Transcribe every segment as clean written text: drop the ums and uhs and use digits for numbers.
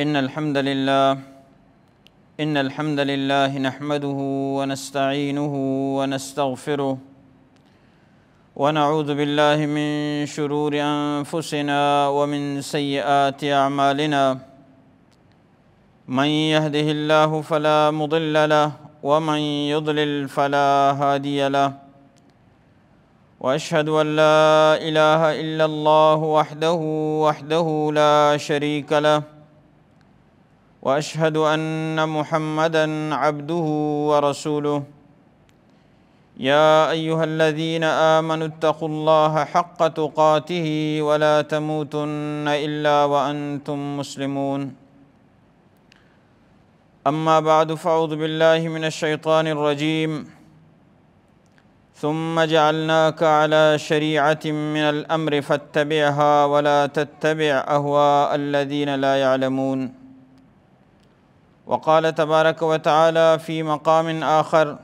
إن الحمد لله نحمده ونستعينه ونستغفره ونعوذ بالله من شرور أنفسنا ومن سيئات أعمالنا من يهده الله فلا مضل له ومن يضلل فلا هادي له وأشهد أن لا إله إلا الله وحده لا شريك له وأشهد أن محمدًا عبده ورسوله يا أيها الذين آمنوا اتقوا الله حق تقاته ولا تموتن إلا وأنتم مسلمون أما بعد فأعوذ بالله من الشيطان الرجيم ثم جعلناك على شريعة من الأمر فاتبعها ولا تتبع أهواء الذين لا يعلمون وقال تبارك وتعالى في مقام آخر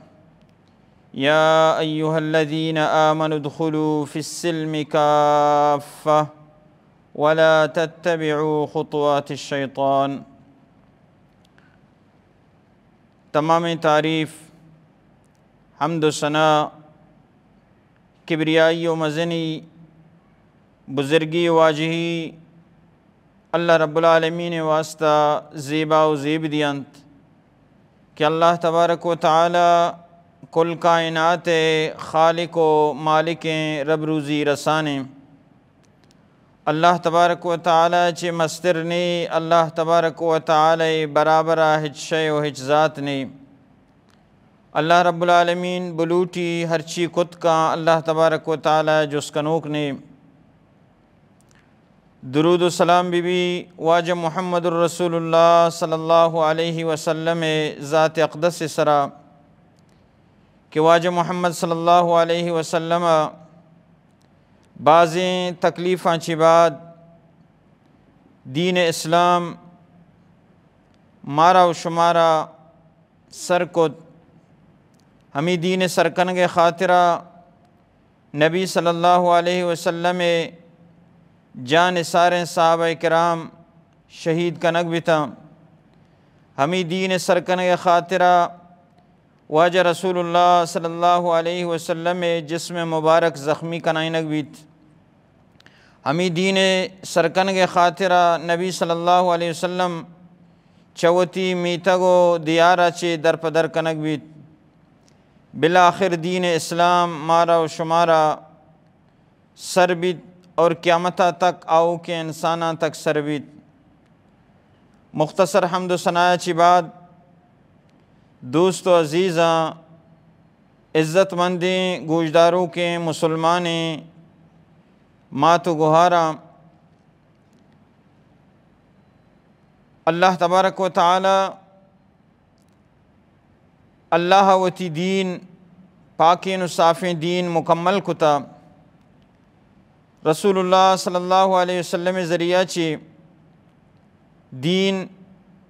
يا أيها الذين آمنوا ادخلوا في السلم كافة ولا تتبعوا خطوات الشيطان۔ تمام تعریف، حمد و ثنا، کبریائی و مزنی، بزرگی واجہی اللہ رب العالمین واسطہ زیبا و زیب دیانت کہ اللہ تبارک و تعالی کل کائنات خالق و مالک رب روزی رسانے اللہ تبارک و تعالی چے مسترنی اللہ تبارک و تعالی برابرہ ہچ شے و ہچ ذات نے اللہ رب العالمین بلوٹی ہرچی کت کا اللہ تبارک و تعالی جس کنوک نے درود و سلام بی واجہ محمد الرسول اللہ صلی اللہ علیہ وسلم ذات اقدس سرا کہ واجہ محمد صلی اللہ علیہ وسلم بعضیں تکلیفاں چی بعد دین اسلام مارا و شمارا سر کو ہمیں دین سرکنگ خاطرہ نبی صلی اللہ علیہ وسلم جان سارے صحابہ کرام شہید کنگ بتا ہمیں دین سرکنگ خاطرہ واجہ رسول اللہ صلی اللہ علیہ وسلم جسم مبارک زخمی کنائنگ بیت ہمیں دین سرکنگ خاطرہ نبی صلی اللہ علیہ وسلم چوتی میتگو دیارہ چے در پدر کنگ بیت بالآخر دین اسلام مارا و شمارا سر بیت اور قیامتہ تک آؤ کے انسانہ تک سر بیت۔ مختصر حمد و ثناء چی بعد دوست و عزیزاں عزت مندیں گوشداروں کے مسلمانیں مات و گہاراں اللہ تبارک و تعالی اللہ وتی دین پاکین و صافیں دین مکمل کتا رسول اللہ صلی اللہ علیہ وسلم ذریعہ چی دین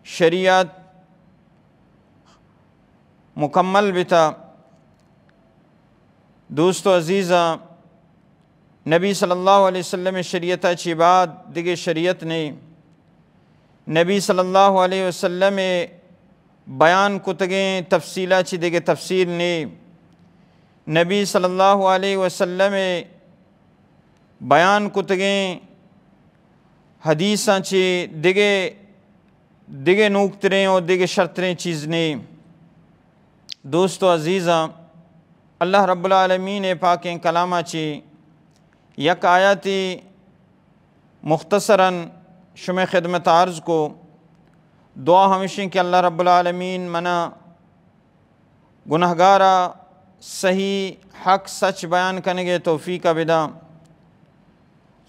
شریعت مکمل بتا۔ دوست و عزیزاں نبی صلی اللہ علیہ وسلم شریعتہ چی بعد دیگے شریعت نے نبی صلی اللہ علیہ وسلم بیان کتگیں تفصیلہ چی دیگے تفصیل نے نبی صلی اللہ علیہ وسلم بیان کتگیں حدیثاں چی دیگے نوکتریں اور دیگے شرطریں چیز نے۔ دوست و عزیزاں اللہ رب العالمین پاکیں کلامہ چی یک آیاتی مختصراً شمع خدمت عرض کو دعا ہمیشہ کہ اللہ رب العالمین منا گناہگارہ صحیح حق سچ بیان کرنگے توفیق بدا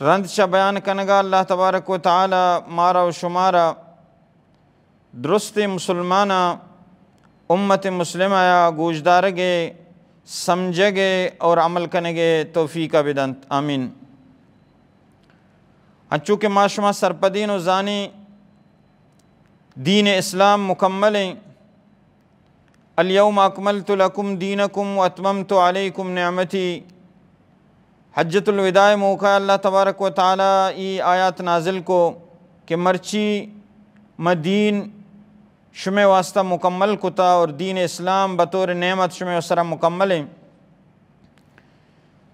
رند چا بیان کنگا اللہ تبارک و تعالی مارا و شمارا درست مسلمانہ امت مسلمہ یا گوشدارگے سمجھگے اور عمل کنگے توفیق بدنت آمین۔ چونکہ معاشمہ سرپدین و زانی دین اسلام مکمل ہیں الیوم اکملت لکم دینکم واتممت علیکم نعمتی حجت الوداع موقع اللہ تبارک و تعالی ای آیات نازل کو کہ مرچی ما دین شمع واسطہ مکمل کتا اور دین اسلام بطور نعمت شمع وسرا مکمل ہیں.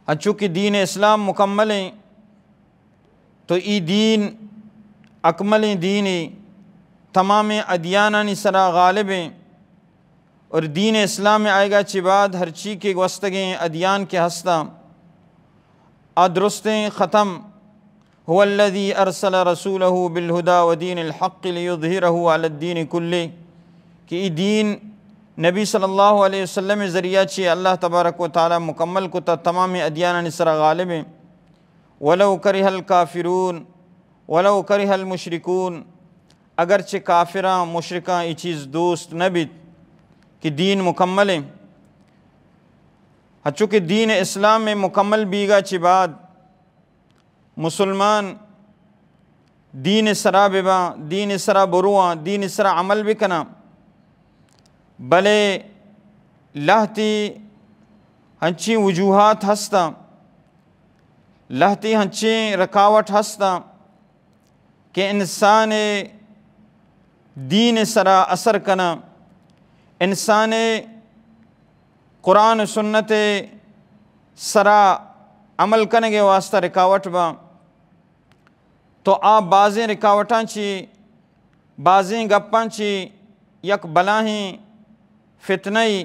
چونکہ دین اسلام مکمل ہیں تو ای دین اکمل دینی تمام ادیانانی سرا غالب ہیں اور دین اسلام میں آئے گا چی بعد ہر چیز کے وستگیں ادیان کے ہستہ درستیں ختم. هو الذي ارسل رسوله بالهدى ودين الحق ليظهره على الدين كله کہ ای دین نبی صلی اللہ علیہ وسلم ذریعہ چی اللہ تبارک و تعالی مکمل کو تا تمام ادیان سرا غالب ہیں. ولو کرہ الکافرون ولو کرہ المشرکون اگرچہ کافراں مشرکاں ای چیز دوست نبیت کہ دین مکمل ہے. چونکہ دین اسلام میں مکمل بیگا چی بعد مسلمان دین سرا ببا دین سرا بروآں دین سرا عمل بکنا بلے لہتی ہنچی وجوہات ہستا لہتی ہنچی رکاوٹ ہستا کہ انسان دین سرا اثر کنا انسان قرآن سنت سرا عمل کرنے کے واسطہ رکاوٹ با تو آپ بعضیں رکاوٹاں چی بعضیں گپاں چی یک بلاہیں فتنئی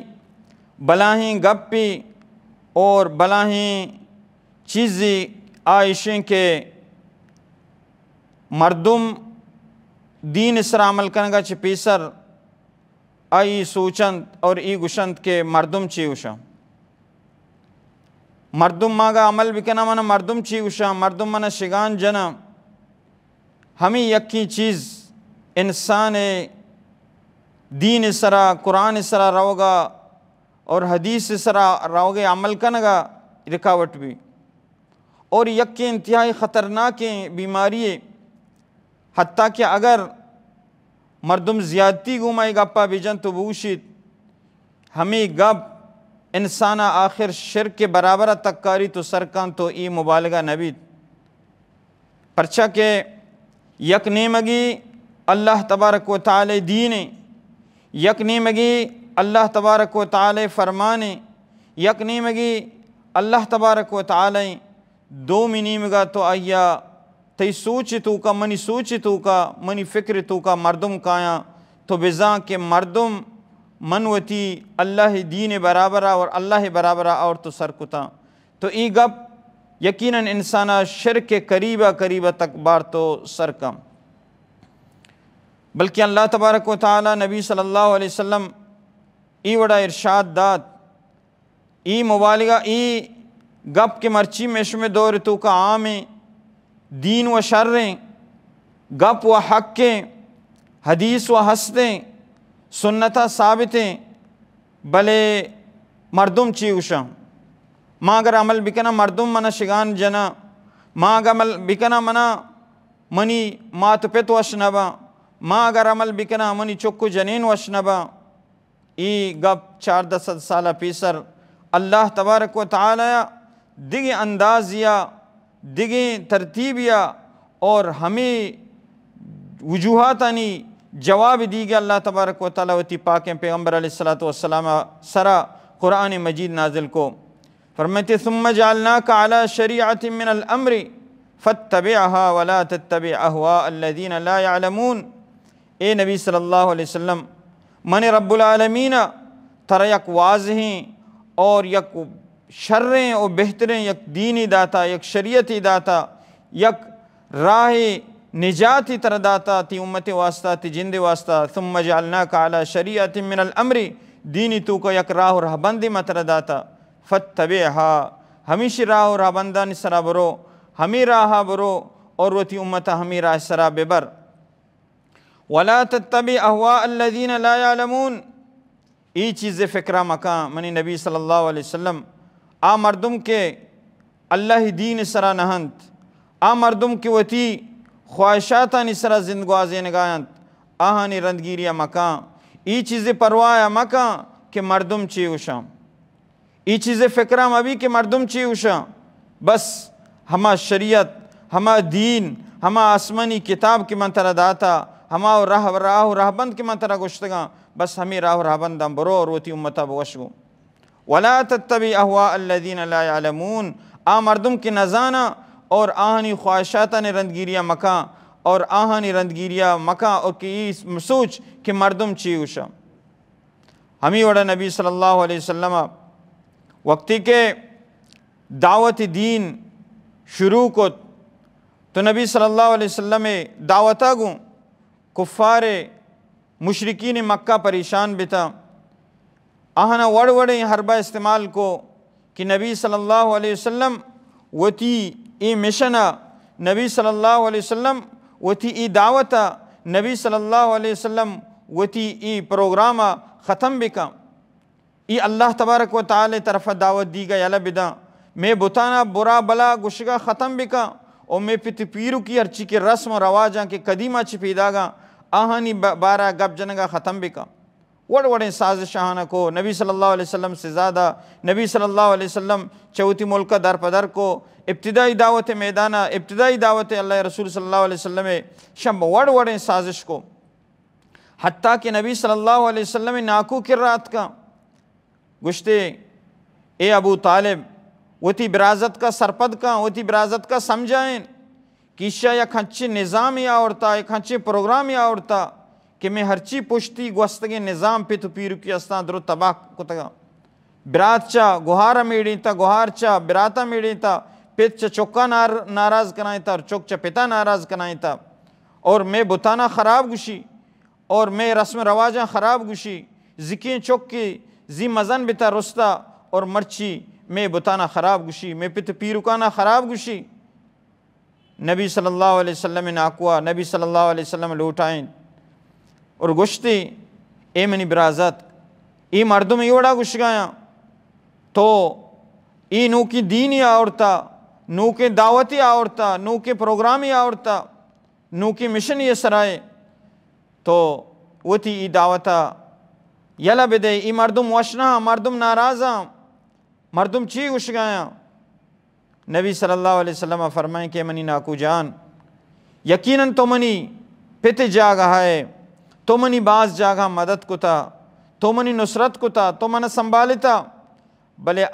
بلاہیں گپی اور بلاہیں چیزی آئیشیں کے مردم دین اسرا عمل کرنے گا چی پیسر آئی سوچند اور ای گشند کے مردم چی اوشا مردم ماگا عمل بکنا منا مردم چی اوشا مردم منا شگان جنا ہمیں یکی چیز انسان دین سرا قرآن سرا روگا اور حدیث سرا روگے عمل کنگا رکاوٹ بھی اور یکی انتہائی خطرناک بیماری ہے حتیٰ کہ اگر مردم زیادتی گمائی گپا بیجن تو بوشید ہمیں گپ انسانا آخر شرک کے برابر تک کاری تو سرکان تو ای مبالغہ نبید پرچہ کہ یک نیمگی اللہ تبارک و تعالی دین یک نیمگی اللہ تبارک و تعالی فرمانے یک نیمگی اللہ تبارک و تعالی دو نیمگا تو آیا تی سوچ تو کا منی سوچ تو کا منی فکر تو کا مردم کایا تو بزاں کے مردم منوتی اللہ دین برابرہ اور اللہ برابرہ اور تو سرکتا تو ای گپ یقیناً انسانا شرک کے قریبہ تک بار تو سرکم بلکہ اللہ تبارک و تعالی نبی صلی اللہ علیہ وسلم ای وڑا ارشاد داد ای مبالغہ ای گپ کے مرچی میں دور تو کا عام دین و شریں گپ و حقیں حدیث و حسدیں سنتا ثابتیں بلے مردم چی اوشا ماں اگر عمل بکنا مردم منا شگان جنا ماں اگر عمل بکنا منا منی مات پت وشنبا ماں اگر عمل بکنا منی چکو جنین وشنبا ای گپ 400 سالہ پیسر اللہ تبارک و تعالی دیگے اندازیا دیگے ترتیبیا اور ہمیں وجوہاتانی جواب دیگے اللہ تبارک و تعالی وتی پاکیں پیغمبر علیہ السلام سرا قرآن مجید نازل کو فرماتے ثم جعلناک علی شریعت من الامر فاتبعها ولا تتبع اہواء الذین لا يعلمون. اے نبی صلی اللہ علیہ وسلم من رب العالمین ترا یک واضحیں اور یک شریں اور بہتریں یک دینی داتا یک شریعتی داتا یک راہ نجاتی تر داتا تی امت واسطہ تی جند واسطہ ثم جعلناک علی شریعت من الامر دینی تو کو یک راہ اور رہبندی متر داتا فتبعها ہمیشہ راہ اور رہبندان سرا برو ہمیں راہ برو اور وہ تی امتا ہمیں راہ سرا ببر ولا تتبع اہواء الذین لا يعلمون. ای چیز فکرہ مکان منی نبی صلی اللہ علیہ وسلم آ مردم کے اللہ دین سرا نہنت آ مردم کے وتی خواہشاتانی سرا زندگوازی نگایند آہانی رندگیریا مکان ای چیز پروایا مکان کہ مردم چی اوشا ای چیز فکرہ مبی کہ مردم چی اوشا بس ہما شریعت ہما دین ہما آسمانی کتاب کی منتر داتا ہما راہ رہبند کے منترہ گشتگاں بس ہمیں راہ رہبندم برو اور وتی امتا بوشگو ولا تتبع اهواء الذين لا يعلمون آ مردم کی نزانہ اور آہنی خواہشاتاں رندگیریہ مکاں اور آہنی رندگیریہ مکاں اور کی سوچ کہ مردم چی اوشا ہمیں وڑا نبی صلی اللہ علیہ وسلم وقتی کے دعوت دین شروع کو تو نبی صلی اللہ علیہ وسلم دعوتہ گوں کفار مشرکین مکہ پریشان بتا آہنا وڑے حربہ استعمال کو کہ نبی صلی اللہ علیہ وسلم وتی ای مشنہ نبی صلی اللہ علیہ وسلم وتی ای دعوتہ نبی صلی اللہ علیہ وسلم وتی ای پروگرامہ ختم بکا ای اللہ تبارک و تعالی طرف دعوت دی گا یلا بدا میں بتانا برا بلا گشگا ختم بکا اور میں پت پیرو کی ہرچی کے رسم و رواجاں کے قدیمہ چپیدا گا آہانی بارہ گپ جنگا ختم بکا وڑے سازشاہانہ کو نبی صلی اللہ علیہ وسلم سے زیادہ نبی صلی اللہ علیہ وسلم چوتی ملکہ در پدر کو ابتدائی دعوت میدانہ ابتدائی دعوت اللہ رسول صلی اللہ علیہ وسلم شب وڑے سازش کو حتیٰ کہ نبی صلی اللہ علیہ وسلم ناکو کر رات کا گشتے اے ابو طالب وتی برازت کا سرپد کا وتی برازت کا سمجھائیں کیشا یک ہنچے نظام یا آورتا ایک ہنچے پروگرام یا آورتا کہ میں ہرچی پشتی گوستگے نظام پہ تو پیرو کی استان درو تباہ کتگا برات چا گوہارا میڑی تا گوہار چا براتا میڑی تا پیت چا چکا ناراض کنائیں تا اور چک چا پتا ناراض کنائیں تا اور میں بتانا خراب گوشی اور میں رسم رواجاں خراب گوشی ذکین چک کی زی مزن بتا رستا اور مرچی میں بتانا خراب گوشی میں پت پیروکانا خراب گوشی نبی صلی اللہ علیہ وسلم ناکوا نبی صلی اللہ علیہ وسلم لوٹائیں اور گشتی اے منی برازت ای مردم ایوڑا گش گایا تو ای نو کی دینی آورتا نو کے دعوتی آورتا نو کے پروگرامی آورتا نو کی مشن یہ سرائے تو وہ تھی ای دعوتا یلا بدے ای مردم وشنا مردم ناراضا مردم چی گش گایا نبی صلی اللہ علیہ وسلم فرمائیں کہ منی ناکو جان یقیناً تو منی پت جاگا ہے تو منی باز جاگا مدد کو تا تو منی نصرت کو تا تو منہ سنبھالتا بلے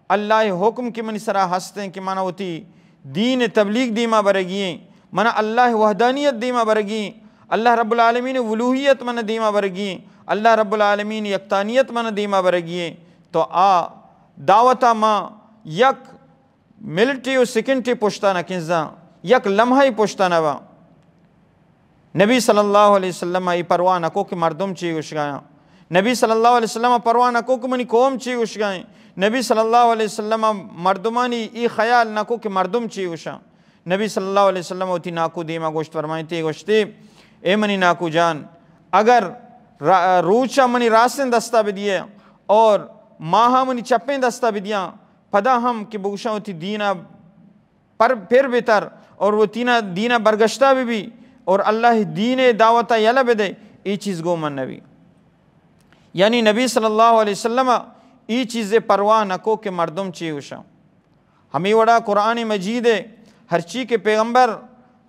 اللہ حکم کی منی سرا ہستیں کہ منہ ہوتی دین تبلیغ دیما برگیں منہ اللہ وحدانیت دیما برگیں اللہ رب العالمین ولوہیت منہ دیما برگیں اللہ رب العالمین یکتانیت منہ دیما برگیں تو دعوتا ماں یک ملٹی و سیکنٹی پشتانا کنزاں یک لمحی پشتانا با نبی صلی اللہ علیہ وسلم ای پرواہ نکو کہ مردم چی گوش گایا نبی صلی اللہ علیہ وسلم پرواہ نکو کہ منی قوم چی گوش گائیں نبی صلی اللہ علیہ وسلم مردمانی ای خیال نکو کہ مردم چی گوشا نبی صلی اللہ علیہ وسلم ہوتی ناکو دیما گوشت فرمائیں تی گوشتی اے منی ناکو جان اگر روچا منی راسن دستا بدیا اور ماہا منی چپیں دستا بدیا پدا ہم کہ بگوشا ہوتی دینا پر پھر بہتر اور وہ دینا برگشتہ بھی اور اللہ دین دعوتہ یلا بدے ای چیز گو من نبی یعنی نبی صلی اللہ علیہ وسلم ای چیز پرواہ نکو کہ مردم چی ہوشا ہمیں وڑا قرآن مجید ہر چی کے پیغمبر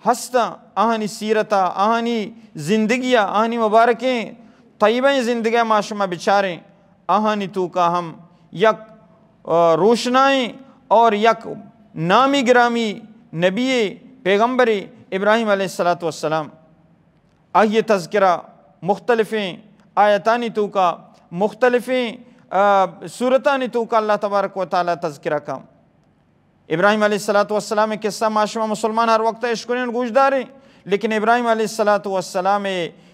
ہستا آہنی سیرتا آہنی زندگیاں آہنی مبارکیں طیبیں زندگیاں معاشمہ بچاریں آہنی تو کا ہم یک روشنائیں اور یک نامی گرامی نبی پیغمبر ابراہیم علیہ السلام آئیے تذکرہ مختلفیں آیتانی تو کا مختلفیں صورتانی تو کا اللہ تبارک و تعالی تذکرہ کا ابراہیم علیہ السلام قصہ معاشمہ مسلمان ہر وقت اشکرین گوش داریں لیکن ابراہیم علیہ السلام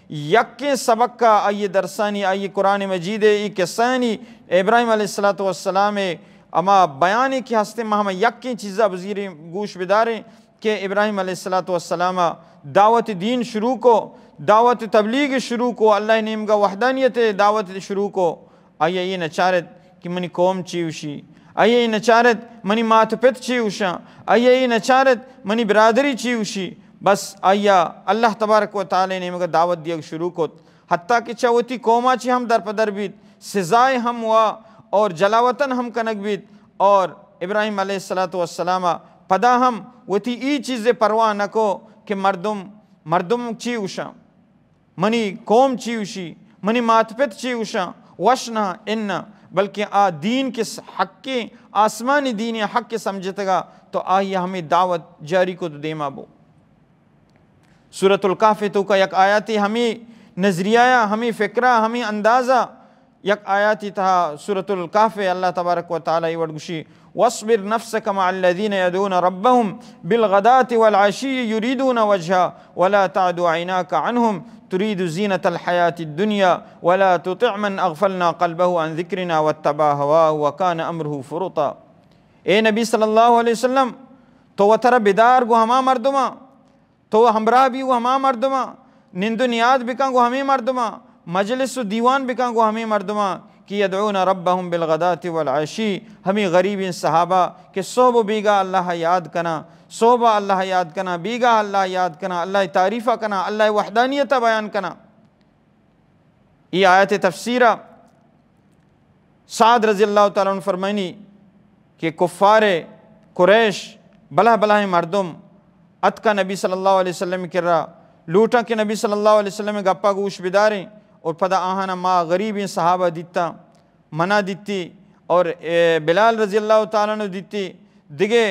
یک کے سبق کا آئیے درسانی آئیے قرآن مجید ای قصانی ابراہیم علیہ السلام اما بیانی کی ہستے ہم یک کی چیزہ بزیر گوش بداریں کہ ابراہیم علیہ السلام دعوت دین شروع کو دعوت تبلیغ شروع کو اللہ نیم کا وحدانیت دعوت شروع کو آئیے یہ نچارت کہ منی قوم چیوشی آئیے یہ نچارت منی مات پت چیوشا آئیے یہ نچارت منی برادری چیوشی بس آئیا اللہ تبارک و تعالی نیم کا دعوت دیا شروع کو حتیٰ کہ چاوتی قوما چی ہم در پدر بیت سزائے ہم ہوا اور جلاوطن ہم کنک بیت اور ابراہیم علیہ السلام پدا ہم وتی ای چیز پرواہ نکو کہ مردم چی اوشا منی قوم چی وشی منی ماتپت چی وشا وشنا ان، بلکہ دین کے حق کے آسمانی دین حق کے سمجھتے گا تو آئیے ہمیں دعوت جاری کو تو دیما بو۔ سورۃ الکہف تو کا یک آیاتی ہمیں نظریہ ہمیں فکرہ ہمیں اندازہ یک آیاتی تھا سورۃ الکہف اللہ تبارک و تعالی وڑگشی وَاصْبِرْ نَفْسَكَ مَعَ الَّذِينَ يَدْعُونَ رَبَّهُمْ بِالْغَدَاةِ وَالْعَشِيِّ يُرِيدُونَ وَجْهَهُ وَلَا تَعْدُ عَيْنَاكَ عَنْهُمْ تُرِيدُ زِينَةَ الْحَيَاةِ الدُّنْيَا وَلَا تُطِعْ مَنْ أَغْفَلْنَا قَلْبَهُ عَنْ ذِكْرِنَا وَاتَّبَعَ هَوَاهُ وَكَانَ أَمْرُهُ فُرُطًا۔ اے نبی صلی اللہ علیہ وسلم تو وہ ترہ بیدار گو ہما مردما، تو وہ ہمراہ بھی وہ ہما مردما، نند و نیاد بکاں گو ہمیں مردما، مجلس و دیوان بکاں گو ہمیں مردما کہ یدعون ربهم بالغداة والعشی، ہمیں غریبین صحابہ کہ صوب و بیگا اللہ یاد کنا، صوبہ اللہ یاد کنا، بیگا اللہ یاد کنا، اللہ تعریفہ کنا، اللہ وحدانیت بیان کنا۔ یہ آیت تفسیرہ سعد رضی اللہ تعالیٰ عنہ فرمائنی کہ کفار قریش بلہ بلہ مردم اتکا نبی صلی اللہ علیہ وسلم کر رہا لوٹا کہ نبی صلی اللہ علیہ وسلم گپا گوش بداریں اور پدا آہانا ما غریبین صحابہ دیتا منع دیتی اور بلال رضی اللہ تعالیٰ نے دیتی دیگے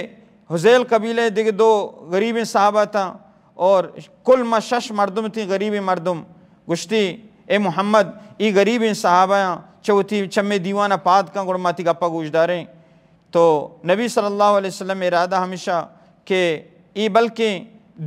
حزیل قبیلے دیگے دو غریبین صحابہ تھا اور کل ما شش مردم تھی غریب مردم گشتی اے محمد ای غریبین صحابہ چوتی چمے دیوانہ پاد کا گرماتی گپا گوش داریں۔ تو نبی صلی اللہ علیہ وسلم ارادہ ہمیشہ کہ ای بلکہ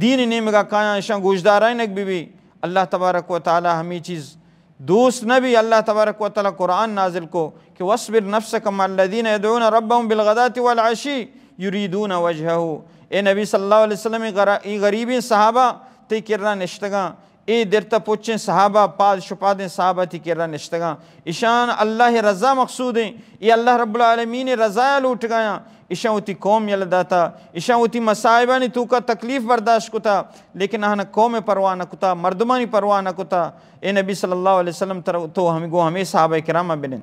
دین نیمگا کایا اشاں گوش دارائیں ایک بھی اللہ تبارک و تعالی ہمیں چیز دوست نبی اللہ تبارک و تعالی قرآن نازل کو کہ وَاصْبِرْ نَفْسَكَ مَعَ الَّذِينَ يَدْعُونَ رَبَّهُمْ بِالْغَدَاةِ وَالْعَشِيِّ يُرِيدُونَ وَجْهَهُ۔ اے نبی صلی اللہ علیہ وسلم ای غریبین صحابہ تی کرنا نشتگاں، اے درتا پوچھیں صحابہ پاد شپادیں صحابہ تی کرنا نشتگاں، اشان اللہ رضا مقصود ہیں، یہ اللہ رب العالمین رضا لوٹ گیا، اشان ہوتی قوم یلداتا، اشان ہوتی مسائبانی تو کا تکلیف برداشت کتا، لیکن آہنا قوم پرواہ نہ کتا، مردمانی پرواہ نہ کتا۔ اے نبی صلی اللہ علیہ وسلم تو ہمیں گو ہمیں صحابہ کرامہ بنیں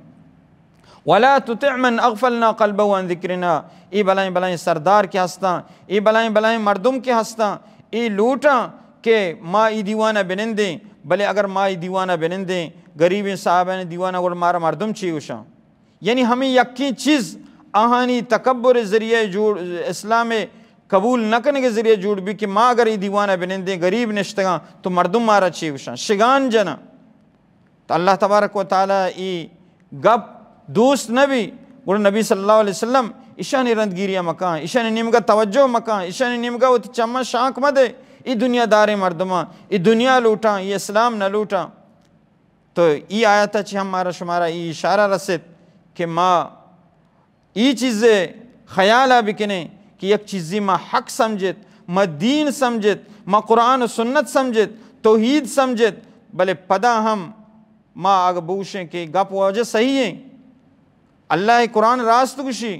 وَلَا تُطِعْ مَنْ أَغْفَلْنَا قَلْبَهُ عَنْ ذِكْرِنَا، ای بلائیں بلائیں سردار کے ہستاں، ای بلائیں بلائیں مردم کے ہستاں، ای لوٹاں کہ ما ای دیوانہ بنن دیں، بلے اگر ما ای دیوانہ بنن دیں غریب صحابہ نے دیوانہ گر مارا مردم چی ہوشاں، یعنی ہمیں یکی چیز آہانی تکبر ذریعے جوڑ اسلام قبول نہ کرنے کے ذریعے جوڑ بھی کہ ماں اگر ای دیوانہ بنن دیں غریب نشتگاں تو مردم مارا چی ہوشاں شگان جنا۔ تو اللہ تبارک و تعالی ای گپ دوست نبی گر نبی صلی اللہ علیہ وسلم اشانی رندگیریہ مکان، اشانی نمگا توجہ مکان، اشانی نمگا وہ چمہ شانک مدے، ای دنیا دار مردماں، ای دنیا لوٹاں، ای اسلام نہ لوٹاں۔ تو ای آیتا چی ہمارا شمارا ای اشارہ رسید کہ ماں ای چیزیں خیالہ بکنے کہ یک چیزی ما حق سمجھت، ما دین سمجھت، ما قرآن و سنت سمجھت، توحید سمجھت، بلے پدا ہم ما آگ بوشیں کہ گپ وجہ صحیح ہیں، اللہ قرآن راست گشی،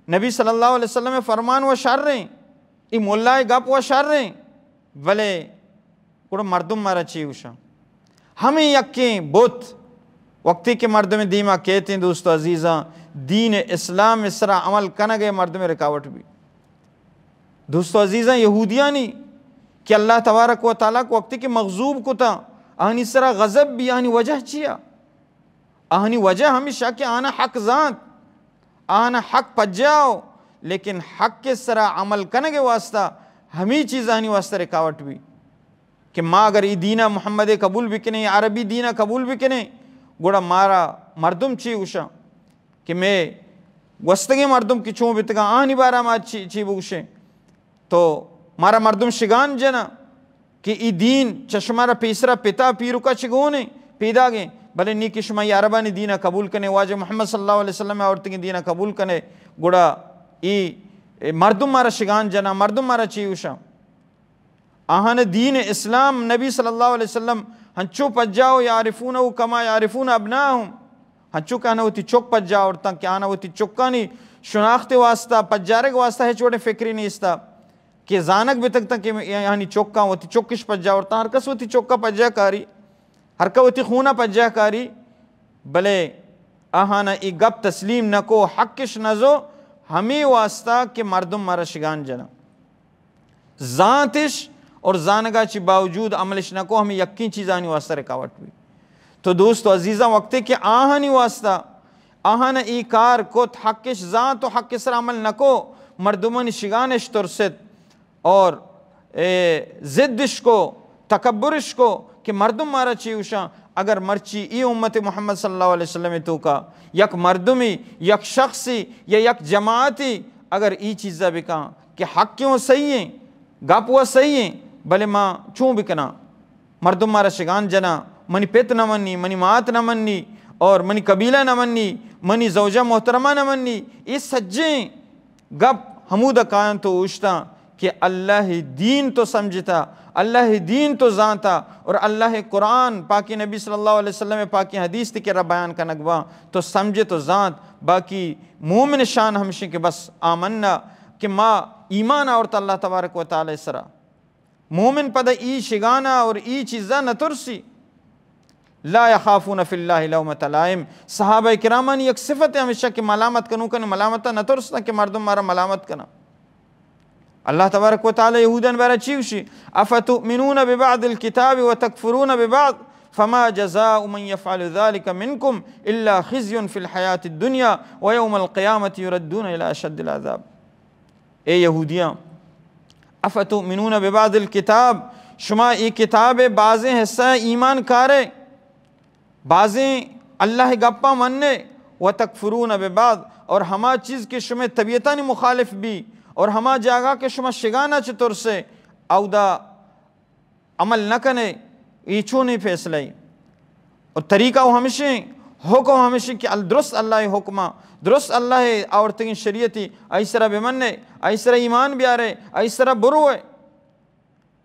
نبی صلی اللہ علیہ وسلم فرمان و شر رہیں، ای مولا گپ و شر رہیں، بلے کوڑا مردم مارا چی ہوشا ہمیں یکیں بوت وقتی کے مردم دیما کہتے ہیں دوستو عزیزاں دین اسلام اسرا عمل کنگے مردم رکاوٹ بھی دوستو عزیزاں یہودیانی کہ اللہ تبارک و تعالیٰ کو وقتی کے مغضوب کو تا آہنی سرا غضب بھی آہنی وجہ چیا آہنی وجہ ہمیشہ کہ آنا حق ذات آنا حق پجاؤ لیکن حق کے سرا عمل کنگے واسطہ ہمیں چیز آہنی واسطہ رکاوٹ بھی کہ ماں اگر ای دینہ محمد قبول بکنے عربی دینہ قبول بکنے گوڑا مارا مردم چی اوشا کہ میں وستگی مردم کی چون بتگا آہنی بارا ما چی بوشے تو مارا مردم شگان جنا کہ ای دین چشمارا پیسرا پتا پیرو کا چگونے پیدا گئے بلے نیکی شمائی عربانی دینہ قبول کنے واجہ محمد صلی اللہ علیہ وسلم عورتیں دینہ قبول کنے گوڑا ای مردم مارا شگان جنا مردم مارا چی اوشا آہن دین اسلام نبی صلی اللہ علیہ وسلم ہنچو پجاؤ یعرفونہو کما یعرفون ابناہم ہنچو کہنا ہوتی چوک پجاؤ اور کہ آنا ہوتی چوکانی شناخت واسطہ پجارے کے واسطہ ہے چھوٹے فکری نہیں استا کہ زانک بھی تک کہ یعنی چوکاں ہوتی چوکش پجاؤ اور ہر کس ہوتی چوکا پجا کاری ہر کا ہوتی خونہ پجا کاری بلے آہانا ای گپ تسلیم نکو حقش نزو ہمیں واسطہ کہ مردم مارا شگان جنا ذاتش اور زانگا چی باوجود عملش نہ کو ہمیں یقین چیزانی واسطہ رکاوٹ ہوئی. تو دوستو عزیزاں وقتے کہ آہانی واسطہ آہن ای کار کت حقش ذات و حق سر عمل نکو مردمانی شگانش ترست اور زدش کو تکبرش کو کہ مردم مارا چیوشاں اگر مرچی ای امت محمد صلی اللہ علیہ وسلم تو کا یک مردمی یک شخصی یا یک جماعتی اگر ای چیزہ بکاں کہ حق کیوں صحیح ہیں گپ وہ صحیح ہیں بلے ماں چون بکنا مردم مارا شگان جنا منی پیت نہ منی منی مات نہ منی اور منی قبیلہ نہ منی منی زوجہ محترمہ نہ منی یہ سجیں گپ حمودہ قائم تو اوشتا کہ اللہ دین تو سمجھتا اللہ دین تو زانتا اور اللہ قرآن پاکی نبی صلی اللہ علیہ وسلم پاکی حدیث تھی کہ رب بیان کا نگوا تو سمجھے تو زانت باقی مومن شان ہمشہ کہ بس آمنا کہ ما ایمان آورتا اللہ تبارک و تعالی سرا مومن پدہ ای شگانا اور ای چیزا نہ ترسی لا یخافون فی اللہ لومۃ لائم. صحابہ کرامانی ایک صفت ہے ہمیشہ کہ ملامت کنو کن ملامتہ نہ ترسنا کہ مردم مارا ملامت کنا. اللہ تبارک و تعالی یہودین بارا چیوشی افتؤمنون ببعض الكتاب وتکفرون ببعض فما جزاء من يفعل ذلك منكم الا خزي في الحیاة الدنیا ويوم القیامة يردون الى اشد العذاب. اے یہودیاں افتؤمنون ببعض الكتاب شما ای کتاب بعضیں حصہ ایمان کارے بعضیں اللہ گپا مننے وتکفرون ببعض اور ہما چیز کے شما طبیعتانی مخالف بھی اور ہما جاگا کہ شما شگانا چطور سے او دا عمل نہ کنے یہ چونی فیصلے اور طریقہ وہ ہمیشہ حکم ہمیشہ کہ درست اللہ حکمہ درست اللہ آورتگین شریعتی ایسرا بمنے ایسرا ایمان بیارے ایسرا بروے.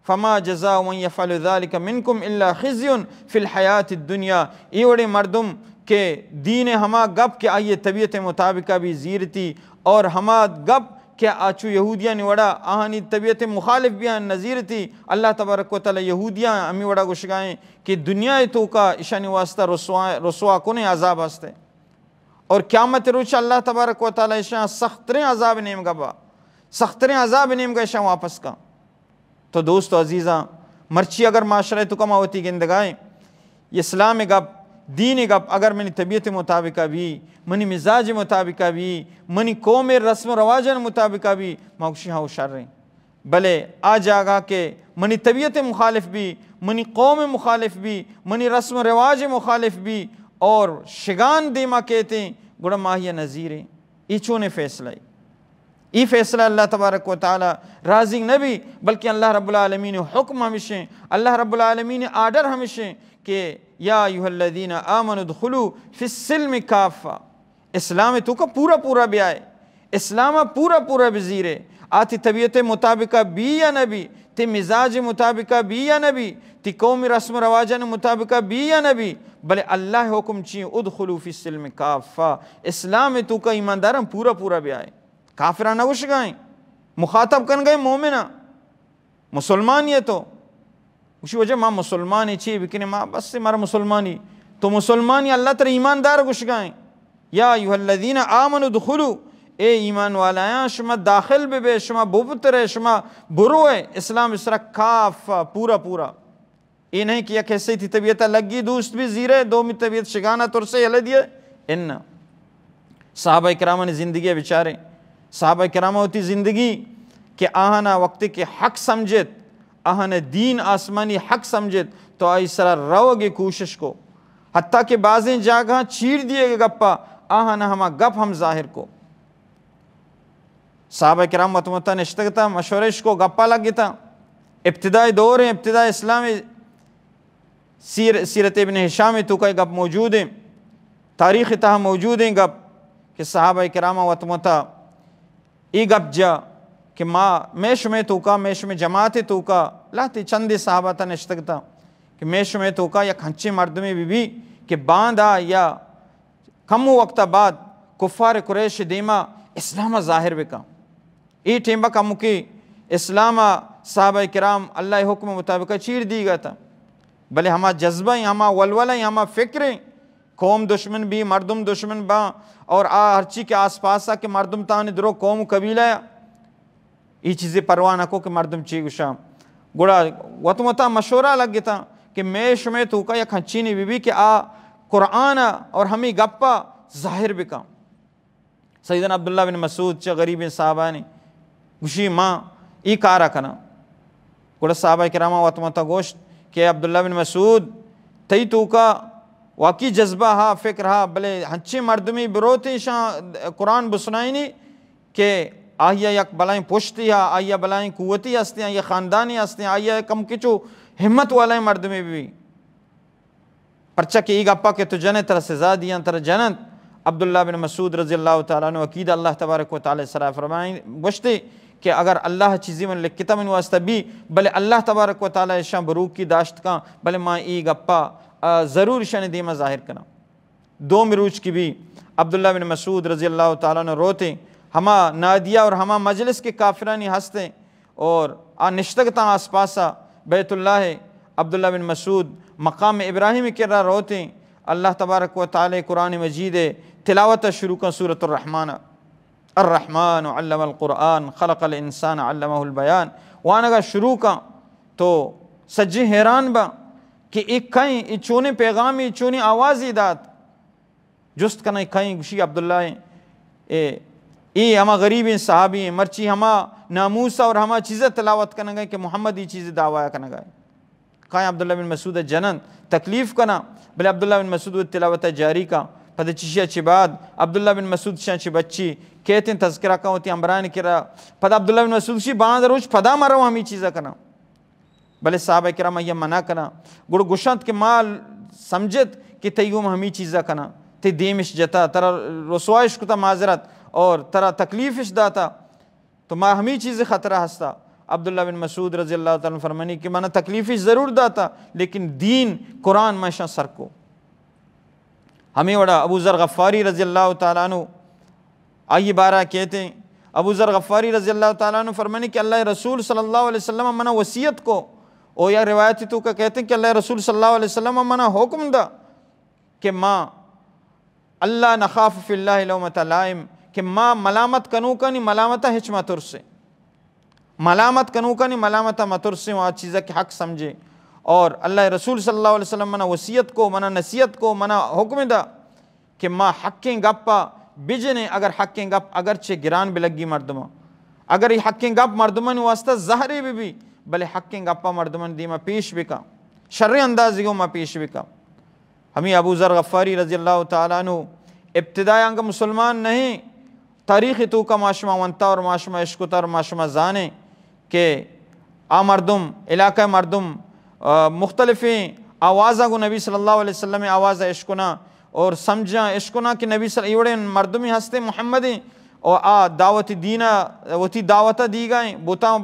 فما جزاء من يفعل ذلك منكم الا خزي في الحیاة الدنیا. یہ وڑے مردم کہ دین ہما گپ کہ آئیے طبیعت مطابقہ بھی زیرتی اور ہما گپ کہ آچو یہودیاں نے وڑا آہانی طبیعت مخالف بھی نظیر تھی. اللہ تبارک و تعالی یہودیاں ہمیں وڑا گشگائیں کہ دنیا تو کا اشانی واسطہ رسوا کنے عذاب ہستے اور قیامت روچ اللہ تبارک و تعالی اشان سخترین عذاب نیم گا سخترین عذاب نیم گا اشان واپس کا. تو دوستو عزیزاں مرچی اگر معاشرہ تو کما ہوتی گندگائیں اسلام گپ دین گپ اگر منی طبیعت مطابقہ بھی منی مزاج مطابقہ بھی منی قوم رسم و رواجن مطابقہ بھی موکشی ہاں شر رہیں بلے آ جاگا کہ منی طبیعت مخالف بھی منی قوم مخالف بھی منی رسم و رواج مخالف بھی اور شگان دیما کہتے ہیں گڑا ماہیہ نظیریں ای چونے فیصلہ ای فیصلہ اللہ تبارک و تعالی راضی نبی بلکہ اللہ رب العالمین حکم ہمیشہ اللہ رب العالمین آرڈر ہمیشہ کہ یا ایھا الذین آمنوا ادخلوا فی السلم کافہ. اسلام تو کا پورا پورا بھی آئے اسلام پورا پورا بزیرے آتی طبیعت مطابقہ بھی یا نبی تی مزاج مطابقہ بھی یا نبی تی قومی رسم و رواجن مطابقہ بھی یا نبی بلے اللہ حکم چیئے ادخلوا فی السلم کافہ. اسلام تو کا ایماندارم پورا پورا بھی آئے کافرانہ وش گائیں مخاطب کن گئے مومنہ مسلمان یہ تو اسی وجہ ماں مسلمانی چیئے بکنے ماں بس سے مارا مسلمانی تو مسلمانی اللہ تر ایماندار گش گائیں. یا ایھا الذین آمنوا ادخلوا اے ایمان والایاں شما داخل بے شما بوبترے شما بروے اسلام اس طرح کافہ پورا پورا. یہ نہیں کہ یک ایسے تھی طبیعتہ لگی دوست بھی زیرے دو میں طبیعت شگانہ تر سے یلے دیئے انہا صحابہ کرامہ نے زندگی بچارے صحابہ کرامہ ہوتی زندگی کہ آہنا وقت کے حق سمجھت آہنا دین آسمانی حق سمجھت تو ایسرا رو گے کوشش کو حتیٰ کہ بعضیں جاگہ چیر دیے گے گپا آہنا ہما گپ ہم ظاہر کو. صحابہ کرام متمتہ نشتگتا مشورش کو گپا لگ گتا ابتدائی دور ہیں ابتدائی اسلام سیرت ابن ہشام تو کا گپ موجود ہیں تاریخ تاہم موجود ہیں گپ کہ صحابہ کرامہ وطمتہ ای گپ جا کہ میش میں تو کا میش میں جماعت تو کا لاتی چندی صحابہ تا نشتگتا کہ میش میں تو کا یا کھنچے مردمی بھی کہ باندھا یا کم وقت بعد کفار قریش دیما اسلام ظاہر بکا ای ٹیمبا کا مکی اسلام صحابہ کرام اللہ حکم مطابق چیر دی گا تھا بلے ہما جذبہ ہما ولولہ ہما فکریں قوم دشمن بھی مردم دشمن با اور ہر چی کے آس پاسا کہ مردم تانی درو قوم قبیلہ یہ چیزیں پرواہ نہ کو کہ مردم چی گشا گوڑا وطمتا مشورہ لگ گتا کہ میں شمع تو کا یک ہنچینی بی بی کہ آ قرآن اور ہمیں گپا ظاہر بکا. سیدنا عبداللہ بن مسعود چا غریب صحابانی گوشی ماں ای کارا کنا. گوڑا صحابہ کرامہ وطمتا گوشت کہ عبداللہ بن مسعود تئی تو کا واقعی جذبہ ہا فکر ہا بلے ہنچے مردمی بروتی شاں قرآن بسنائنی کہ آئیا یک بلائیں پوشتی ہا آئیا بلائیں قوتی ہستی ہیں آئیا خاندانی ہستی ہیں آئیا کم کچو ہمت والائیں مردمی بھی پرچہ کہ ایک اپا کہ تو جنت تر سزا دیاں تر جنت. عبداللہ بن مسعود رضی اللہ تعالیٰ عنہ عقید اللہ تبارک و تعالی سرائے فرمائیں گوشتے کہ اگر اللہ چیزی من لکتا من واسطہ بھی بلے اللہ تبارک و تعالی شان بروک کی داشت کان بلے ماں ایک اپا ضرور شان دیما ظاہر کنا. دو مروچ کی بھی عبداللہ بن مسعود رضی اللہ تعالیٰ عنہ روتے ہما نادیہ اور ہما مجلس کے کافرانی ہستے اور نشتگتا آس پاسا بیت اللہ عبداللہ بن مسعود مقام ابراہیم کے را روتے. اللہ تبارک و تعالی قرآن مجید تلاوت شروع کا سورۃ الرحمن الرحمن علم القرآن خلق الانسان علمہ البیان وانگا شروع کا تو سجی حیران با کہ ایک کہیں ای چونے پیغامی چونے آوازی دات جست کنا کہیں گوشی عبداللہ ای ہما غریب صحابی مرچی ہما ناموسا اور ہما چیزیں تلاوت کرنا گئے کہ محمد ای چیزیں دعویٰ کرنا گئے. کہیں عبداللہ بن مسعود جنن تکلیف کنا بلے عبداللہ بن مسعود تلاوت جاری کا پتہ چشیا چی بعد عبداللہ بن مسعود شاہ چی بچی کہتے ہیں تذکرہ کا ہوتی عمران کرا پتہ عبداللہ بن مسعود شی باندھ روچ پدا مرو ہمیں چیزیں کنا بلے صحابہ کرام یہ منع کنا گڑ گشت کے مال سمجھت کہ تیوم ہمیں چیزیں کنا تی دیمش جتا ترا رسوائش کتا معذرت اور ترا تکلیفش داتا تو ما ہمیں چیزیں خطرہ ہستا. عبداللہ بن مسعود رضی اللہ تعالیٰ فرمانی کہ مانا تکلیفش ضرور داتا لیکن دین قرآن ماشاء سر کو. ہمیں وڑا ابو ذر غفاری رضی اللہ تعالیٰ عنہ آئیے بارہ کہتے ہیں ابو ذر غفاری رضی اللہ تعالیٰ عنہ فرمانی کہ اللہ رسول صلی اللہ علیہ وسلم منا وصیت کو او یا روایتی تو کا کہتے ہیں کہ اللہ رسول صلی اللہ علیہ وسلم منا حکم دا کہ ماں اللہ نخاف فی اللہ لومۃ لائم کہ ماں ملامت کنو کا نہیں ملامتہ ہچ ماتر سے ملامت کنو کا نہیں ملامتہ ماتر سے وہاں چیزہ کے حق سمجھے. اور اللہ رسول صلی اللہ علیہ وسلم منا وصیت کو منا نصیحت کو منا حکم دا کہ ماں حقیں گپا بجنے اگر حقیں گپ اگرچہ گران بھی لگی مردمہ اگر یہ حقیں گپ مردمان واسطہ زہری بھی بلے حقیں گپا مردمان دیما پیش بکا شر اندازی کو ما پیش بکا. ہمیں ابو ذر غفاری رضی اللہ تعالیٰ عنہ ابتدائی انگا مسلمان نہیں تاریخ تو کا معاشمہ ونتا اور معاشمہ عشقتا اور معاشمہ زانے کہ مردم علاقہ مردم مختلفیں آوازہ کو نبی صلی اللہ علیہ وسلم آوازہ عشقنا اور سمجھا عشقنا کہ نبی صلی اللہ علیہ وسلم مردمی ہستے محمدیں اور دعوت دینہ وتی دعوتہ دی گئیں بوتا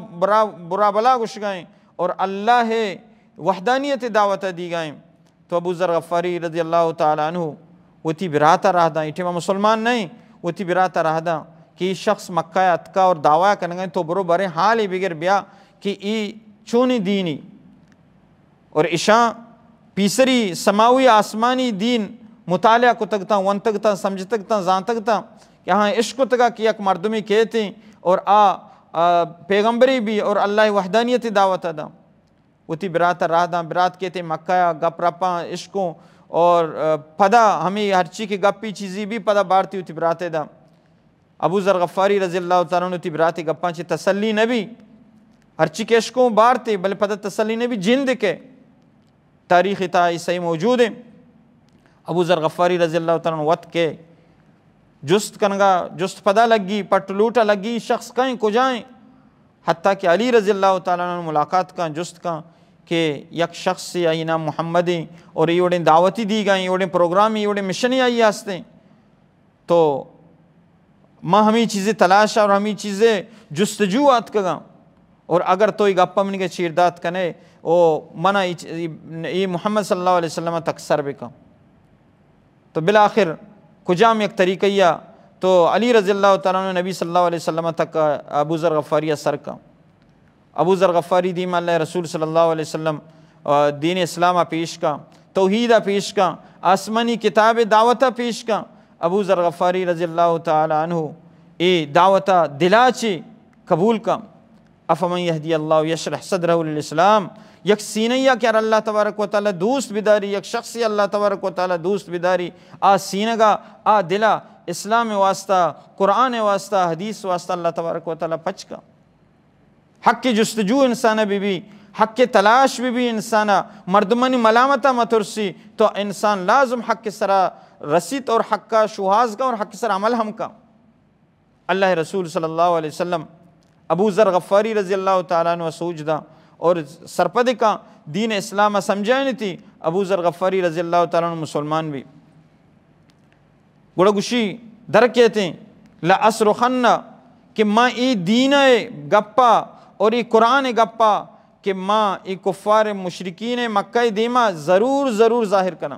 برا بلا گش گئیں اور اللہ وحدانیت دعوتہ دی گئیں. تو ابو ذر غفاری رضی اللہ تعالیٰ عنہ وتی براتا رہ دا ایٹھے مسلمان نہیں وتی براتا رہ دا کہ شخص مکہ اتکا اور دعویٰ کرنے گئے تو برو برے حال ہی بگر بیا کہ ای چونی دینی اور عشاء پیسری سماوی آسمانی دین مطالعہ کو تکتا ون تکتا سمجھ تکتا زان تکتا کہ ہاں عشق تکا کہ یک مردمی کہتے ہیں اور پیغمبری بھی اور اللہ وحدانیت دعوت دا وتی برات راہ دا برات کہتے مکہ گپ رپا عشقوں اور پدا ہمیں ہر چی کی گپی چیزی بھی پدا بارتی ہوتی براتے دا. ابو ذر غفاری رضی اللہ تعالیٰ عنہ تی براتی گپاں چی تسلی نبی ہر چی کے عشقوں بارتے بلے پدا تسلی نبی جند کے تاریخ تا صحیح موجود ہے. ابو ذر غفاری رضی اللہ تعالیٰ عنہ وقت کے جست کنگا جست پدا لگی پٹ لوٹا لگی شخص کہیں کو جائیں حتیٰ کہ علی رضی اللہ تعالیٰ عنہ ملاقات کا جست کا کہ یک شخص سے آئی نام محمدیں اور یہ وڑیں دعوتی دی گئیں یہ وڑیں پروگرامی یہ وڑیں مشنی آئی ہستے تو ماں ہمیں چیزیں تلاشا اور ہمیں چیزیں جستجو آت کگا اور اگر تو ایک اپا منی کے چیردات کنے او منع یہ محمد صلی اللہ علیہ وسلم تک سر بکا. تو بالآخر کجام یک طریقہ تو علی رضی اللہ تعالیٰ عنہ نبی صلی اللہ علیہ وسلم تک ابو ذر غفاری سر کا. ابو ذر غفاری دیم اللہ رسول صلی اللہ علیہ وسلم دین اسلامہ پیش کا توحیدہ پیش کا آسمانی کتاب دعوتہ پیش کا. ابو ذر غفاری رضی اللہ تعالیٰ عنہ اے دعوتہ دلا چی قبول کا افمن یہدی اللہ یشرح صدرہ للاسلام، یک سینہ کہ اللہ تبارک و تعالی دوست بداری، یک شخصی اللہ تبارک و تعالی دوست بداری آ سینگا آ دلا اسلام واسطہ، قرآن واسطہ، حدیث واسطہ اللہ تبارک و تعالی پچکا۔ حق کی جستجو انسانہ بھی حق کے تلاش بھی انسانہ مردمانی ملامتہ مترسی، تو انسان لازم حق کے سرا رسید اور حق کا شہاز کا اور حق کے سرا عمل ہم کا۔ اللہ رسول صلی اللہ علیہ وسلم ابو ذر غفاری رضی اللہ تعالیٰ عنہ سوجدہ اور سرپدے کا دین اسلام سمجھائے نہیں تھی۔ ابو ذر غفاری رضی اللہ تعالیٰ عنہ مسلمان بھی گوڑا گوشی در کہتے ہیں لَأَصْرُخَنَّ کہ ماں ای دین گپا اور ای قرآن گپا کہ ماں ای کفار مشرکین مکہ دیما ضرور ظاہر کنا،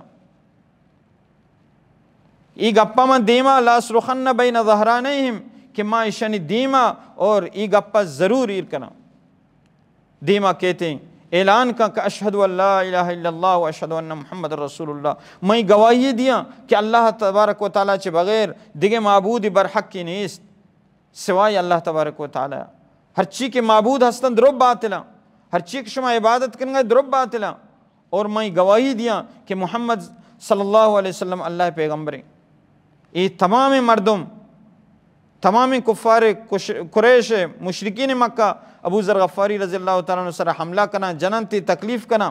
ای گپا ماں دیما لَأَصْرُخَنَّ بَيْنَ ظَهْرَانَيْهِمْ کہ ماں ایشانی دیما اور ای گپا ضرور ایر کنا۔ دیما کہتے ہیں اعلان کا کہ اشہد ان لا الہ الا اللہ و اشہد ان محمد رسول اللہ، میں گواہی دیا کہ اللہ تبارک و تعالیٰ چے بغیر دیگے معبود برحق کی نیست سوائے اللہ تبارک و تعالیٰ، ہر چیز کے معبود ہستن درب باطلا، ہر چیز شما عبادت کرنگا درب باطلا، اور میں گواہی دیا کہ محمد صلی اللہ علیہ وسلم اللہ پیغمبر ہیں۔ یہ تمام مردم، تمام کفار قریش مشرکین مکہ ابو ذر غفاری رضی اللہ تعالیٰ عنہ سر حملہ کنا، جنن تی تکلیف کنا،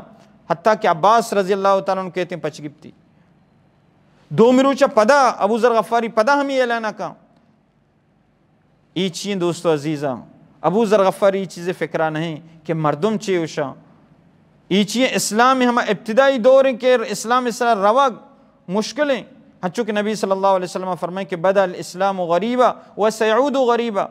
حتیٰ کہ عباس رضی اللہ تعالیٰ عنہ کہتے ہیں پچ گپتی دو مروچہ پدا ابو ذر غفاری پدا ہمیں اعلانہ کا۔ ای چیئیں دوستو عزیزاں، ابو ذر غفاری ای چیزیں فکرہ نہیں کہ مردم چیئے اوشا، ای چیئیں اسلام ہمیں ابتدائی دور ہیں کہ اسلام اسرا رواق مشکلیں، ہچو کہ نبی صلی اللہ علیہ وسلم فرمائے کہ بدأ الاسلام غریبا وسيعود غریبا،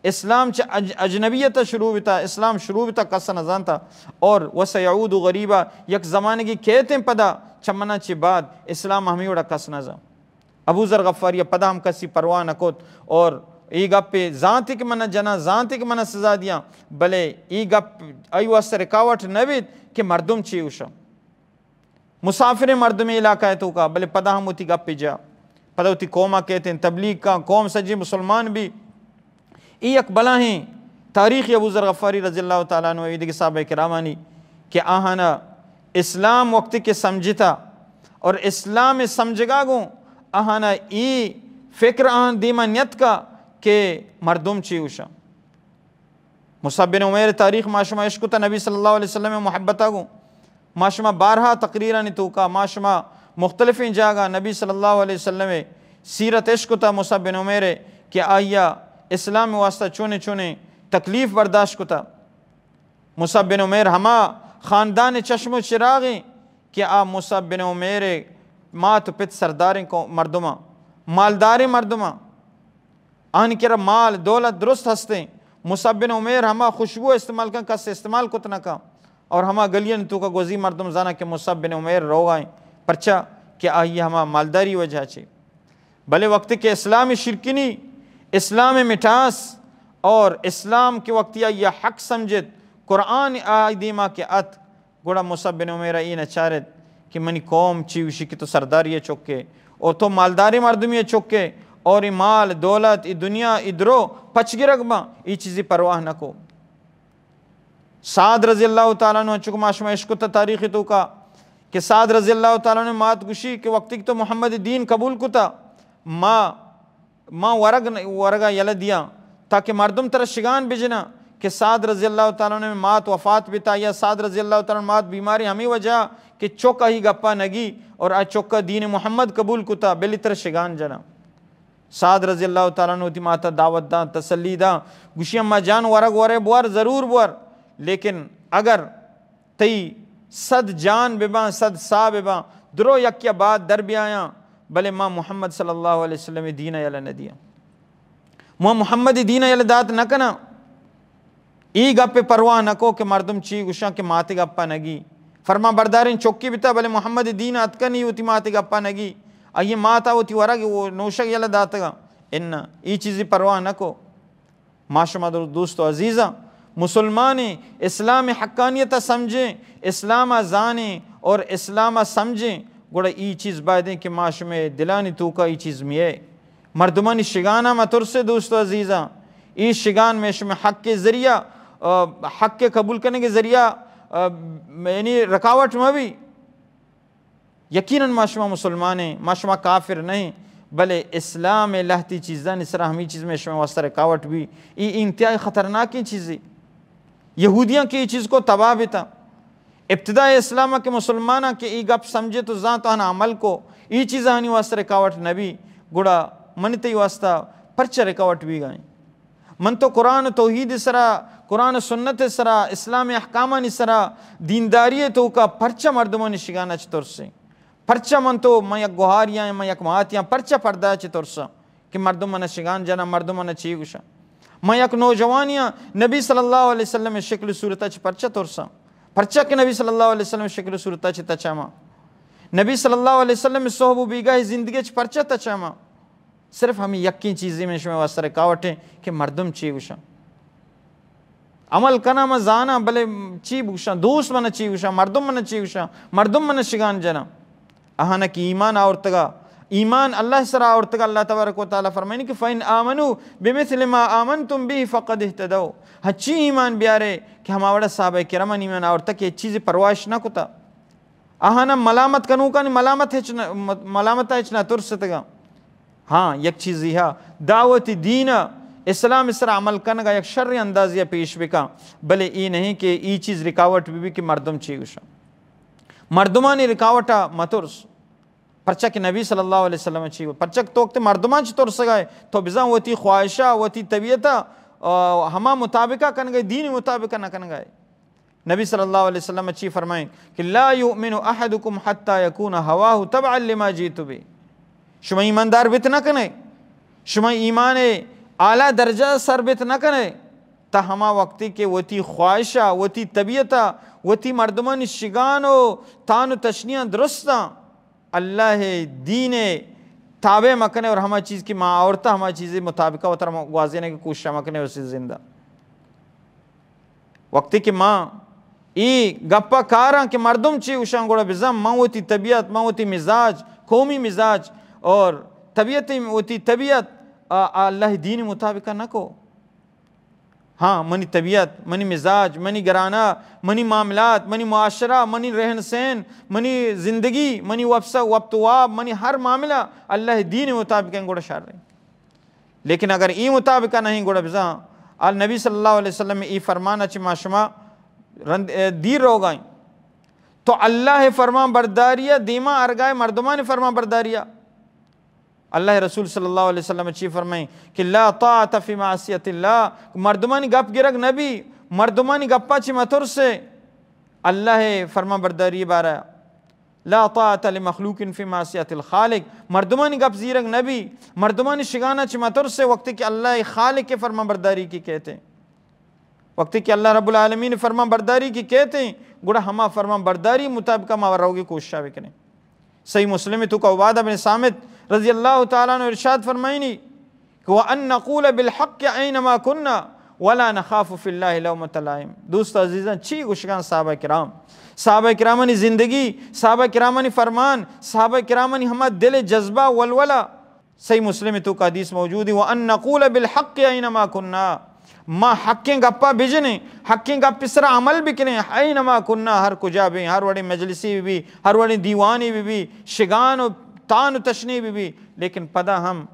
اسلام چا اجنبیت شروع بیتا، اسلام شروع بیتا کسا نزان تھا، اور وسيعود غریبا یک زمانے کی کہتے ہیں پدا چمنا چی بعد اسلام ہمیں اڑا کس نزان۔ ابو ذر غفاری پدا ہم کسی پرواہ نکوت، اور ای گپ پہ ذاتی کہ منہ جنا ذاتی کہ منہ سزا دیا، بلے ای گپ ایو اس رکاوٹ نوید کہ مردم چی اوشا مسافر مردم علاقہ ہے تو کا، بلے پدا ہم ہوتی گپ پہ جا، پدا ہوتی قومہ کہتے ہیں تبلیغ کا قوم سجی مسلمان بھی ای اکبلا ہیں تاریخ ابو ذر غفاری رضی اللہ تعالیٰ عنہ ایدی کے صحابہ کرامانی کہ آہانا اسلام وقت کے سمجھتا اور اسلام سمجھگا گو آہانا ای فکر آہان دیما نیت کا کہ مردم چی اوشا۔ مصعب بن عمیر تاریخ معاشمہ عشقتا نبی صلی اللہ علیہ وسلم محبتا گو، معاشمہ بارہا تقریرانی توکا، معاشمہ مختلف جاگا نبی صلی اللہ علیہ وسلم سیرت عشقتا مصعب بن عمیر کہ آئیا اسلام واسطہ چونے چونے تکلیف برداشت کتا۔ مصعب بن عمیر ہما خاندان چشم و چراغیں کہ آ مصعب بن عمیر مات پت سرداریں کو مردمہ مالدار مردمہ آن کرا مال دولت درست ہستے، مصعب بن عمیر ہما خوشبو استعمال کا کس استعمال کتنا کا، اور ہما گلین تو کا گوزی مردم زانا کہ مصعب بن عمیر رو گائیں پرچا کہ آئیے ہما مالداری وجہ چھے، بلے وقت کے اسلام شرکنی اسلام مٹاس اور اسلام کے وقت یہ حق سمجھت قرآن آئی دیما کے ات گوڑا مصعب بن عمیر این اچارت کہ منی قوم چیوشی کی تو سرداری چکے اور تو مالداری مردمی چکے اور ای مال دولت ای دنیا ای درو پچ گرگ با ای چیزی پرواہ نہ کو۔ سعد رضی اللہ تعالیٰ عنہ چکو معاشمہ عشقتا تاریخی تو کا کہ سعد رضی اللہ تعالیٰ عنہ مات گشی کہ وقتی تو محمد دین قبول کتا ماں ورگا یل دیا تاکہ مردم تر شگان بجنا کہ سعد رضی اللہ تعالیٰ عنہ مات وفات بیتا یا سعد رضی اللہ تعالیٰ عنہ مات بیماری ہمیں وجہ کہ چوکا ہی گپا نگی اور آج چوکا دین محمد قبول کتا بلی تر شگان جنا۔ سعد رضی اللہ تعالیٰ عنہ ماتا دعوت دا تسلی دا گوشی اما جان ورگ ورے بوار ضرور بوار، لیکن اگر تی صد جان ببا صد سا ببا درو یکیا بعد در بھی آیا بلے ماں محمد صلی اللہ علیہ وسلم دینہ یلا ندیا، ماں محمد دینہ یلا دات نکنا، ای گپے پرواہ نکو کہ مردم چی گوشاں کے ماتے گپا نگی، فرما بردارین چوکی بیتا بلے محمد دینہ اتکا نہیں ہوتی ماتے گپا نگی، آئیے ماتا ہوتی ورگی وہ نوشک یلا داتا گا انہا ای چیزی پرواہ نکو۔ معاشمہ دوستو عزیزہ مسلمانی اسلام حقانیت سمجھیں، اسلام زانیں اور اسلام سمجھیں، گوڑا ای چیز بائدیں کہ معاشمہ دلانی توکا ای چیز میں مردمانی شگانہ مترسے دوستو عزیزہ، ای شگان میں شمع حق کے ذریعہ حق کے قبول کرنے کے ذریعہ یعنی رکاوٹ میں بھی یقیناً ماشما مسلمان ہیں، ماشما کافر نہیں، بلے اسلام لہتی چیزاں نسرا ہمیں چیز میں شما واسطہ رکاوٹ بھی یہ انتہائی خطرناکی چیزیں یہودیاں کی یہ چیز کو تباہ بھی تھا ابتداء اسلام کے مسلمانہ کے ای گپ سمجھے تو ذات آنا عمل کو ای چیزاں ہنی واسطہ رکاوٹ نبی گڑا منتی واسطہ پرچہ رکاوٹ بھی گئیں من تو قرآن توحید سرا قرآن سنت سرا اسلام احکامہ سرا دینداری تو کا پرچہ مردموں نے شگانا چطور سے پرچہ من تو میں یک گوہاریاں میں یک مہاتیاں پرچہ پردہ چطور سا کہ مردموں نے شگان جانا مردموں نے چی گوشا میں یک نوجوانیاں نبی صلی اللہ علیہ وسلم شکل صورتہ چھ پرچہ تور سا پرچہ کہ نبی صلی اللہ علیہ وسلم شکل صورتہ چھ تچاما نبی صلی اللہ علیہ وسلم صحب بیگاہ زندگی چھ پرچہ تچاما صرف ہمیں یقین چیزیں میں شمع واسطہ رکاوٹیں کہ مردم چی گوشا عمل کنا میں زانا بلے چی گوشا دوست من چی گوشا مردم من چی گوشا مردم من شگان جنا اہانا کی ایمان آورتگا ایمان اللہ سرا آورتگا اللہ تبارک و تعالیٰ فرمائنی کہ فَإِنْ آمَنُوا بِمِثْلِ مَا آمَنْتُمْ بِهِ فَقَدْ اهْتَدَوْا ہچی ایمان بیارے کہ ہمارا صحابہ کرمان ایمان آورتا کہ چیزیں پرواش نہ کتا اہانا ملامت کنو کا ملامت ہچنا ترستگا ہاں یک چیز یہ دعوت دین اسلام اس طرح عمل کرنے کا یک شر اندازیہ پیش بکا بلے ای نہیں کہ ای چیز رکاوٹ بھی کہ مردم چی گوشا مردمانی رکاوٹا مترس پرچہ کہ نبی صلی اللہ علیہ وسلم چی پرچہ تو وقت مردمان چی ترس گئے تو بزاں وہ تی خواہشہ وہ تی طبیعتہ ہما مطابقہ کن گئے دین مطابقہ نہ کن گئے نبی صلی اللہ علیہ وسلم چی فرمائیں کہ لا یؤمن احدکم حتی یکون ہواہ تبعا لما جیتو بھی شما ایماندار بیت نہ کنے شما ایمان اعلیٰ درجہ سر بیت نہ کنے تا ہما وقتی کہ وہ تی خواہشہ وہ تی طبیعتہ وہ تی مردمان شگانو تانو تشنیاں درستاں اللہ دین تابع مکنے اور ہما چیز کی ماں عورتہ ہما چیزیں مطابقہ وطر واضحنے کی کوشش مکنے اسی زندہ وقتی کہ ماں ای گپا کاراں کہ مردم چی اوشاں گوڑا بزم ماں ہوتی طبیعت ماں ہوتی مزاج قومی مزاج اور طبیعت ہوتی طبیعت اللہ دین مطابقہ نہ کو ہاں منی طبیعت منی مزاج منی گرانہ منی معاملات منی معاشرہ منی رہن سہن منی زندگی منی وقت واب منی ہر معاملہ اللہ دین مطابق گوڑا شار رہے لیکن اگر ای مطابقہ نہیں گوڑا بزاں آل نبی صلی اللہ علیہ وسلم ای فرمانا چی معاشمہ دیر رو گائیں تو اللہ فرمان برداریہ دیما ارگائے مردمان فرمان برداریہ اللہ رسول صلی اللہ علیہ وسلم چی فرمائیں کہ لا طاعت فی معصیت اللہ مردمانی گپ گرگ نبی مردمانی گپا چی مطر سے اللہ فرما برداری بارہ لا طاعت لمخلوق فی معصیت الخالق مردمانی گپ زیرگ نبی مردمانی شگانہ چی مطر سے وقت کہ اللہ خالق کے فرما برداری کی کہتے ہیں وقت کہ اللہ رب العالمین فرما برداری کی کہتے ہیں گوڑا ہما فرما برداری مطابقہ ماوراؤ گی کوشش بھی کریں صحیح مسلم تو کا عبادہ بن صامت رضی اللہ تعالیٰ نے ارشاد فرمائنی کہ وَأَن نَقُولَ بِالْحَقِّ أَيْنَمَا كُنَّا وَلَا نَخَافُ فِي اللَّهِ لَوْمَةَ لَائِمٍ دوست عزیزاں چی گوشگان صحابہ کرامانی زندگی صحابہ کرامانی فرمان صحابہ کرامانی ہما دل جذبہ والولا صحیح مسلم تو کا حدیث موجود ہے وَأَن نَقُولَ بِالْحَقِّ أَيْنَمَا كُنَّا ما حقیں گپا بجنے حقیں گپ اس طرح عمل بکنے اینما کننا ہر کجا بھی ہر وڑی مجلسی بھی ہر وڑی دیوانی بھی شگان و تان و تشنی بھی لیکن پدا ہم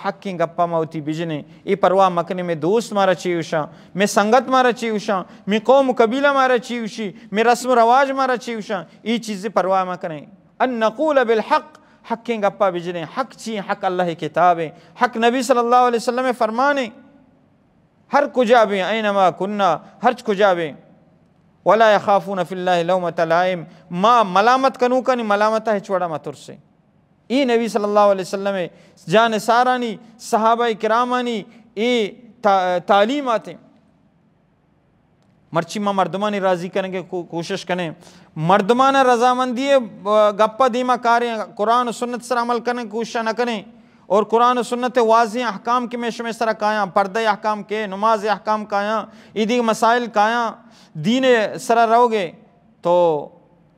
حقیں گپا موتی بجنے ای پرواہ مکنے میں دوست مارا چیوشا میں سنگت مارا چیوشا میں قوم و قبیلہ مارا چیوشی میں رسم و رواج مارا چیوشا ای چیزیں پرواہ مکنے ان نقول بالحق حقیں گپا بجنے حق چی حق اللہ کتاب ہے حق نبی صلی اللہ علیہ وسلم فرمانے ہر کجا بھی اینما کننا ہر کجا بھی ولا یخافون فی اللہ لومۃ لائم ما ملامت کنو کا نہیں ملامت ہے چھوڑا متر سے ای نبی صلی اللہ علیہ وسلم جان سارانی صحابہ کرامانی ای تعلیمات مرچی ما مردمانی راضی کرنے کے کوشش کریں مردمان رضامندی گپا دیما کاریں قرآن و سنت سر عمل کرنے کی کوشش نہ کریں اور قرآن و سنت واضح احکام کے میں سرا کایاں پردہ احکام کے نماز احکام کایاں عیدی مسائل کایاں دین سرا رہو گے تو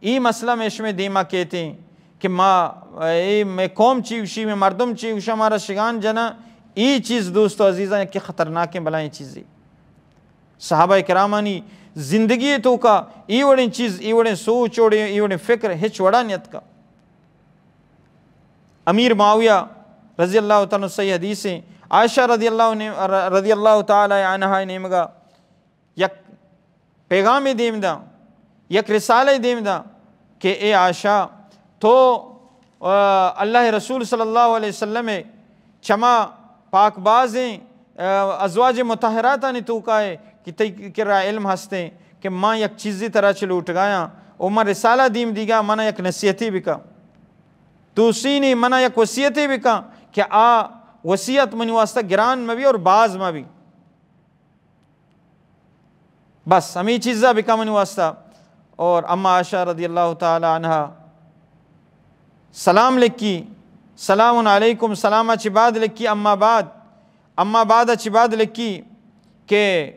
ای مسئلہ میں شمیں دیما کہتے ہیں کہ میں قوم چیوشی میں مردم چیوشا ہمارا شگان جنا ای چیز دوست و عزیزاں کہ خطرناک بلائیں چیزیں صحابہ کرامانی زندگی تو کا ایوڑیں چیز ایوڑیں سوچ اوڑیں ایوڑیں فکر ہچ وڑانیت کا. امیر معاویہ رضی اللہ تعالیٰ صحیح حدیثیں عائشہ رضی اللہ تعالیٰ عنہا نیمگا یک پیغام دیم دا یک رسالہ دیم دا کہ اے عائشہ تو اللہ رسول صلی اللہ علیہ وسلم چما پاک بازیں ازواج مطہراتانی تو کہے کہ تی کرا علم ہستے کہ ماں یک چیزی طرح چلو اٹھ گایا او ماں رسالہ دیم دیگا منہ یک نصیحتی بکا تو سینی منہ یک وصیتی بکا کہ آ وصیت منی واسطہ گران میں بھی اور باز میں بھی بس ہمیں چیزہ بکا منی واسطہ. اور اما عائشہ رضی اللہ تعالی عنہ سلام لکھی سلام علیکم سلامہ چی بعد لکھی اما بعد چی بعد لکھی کہ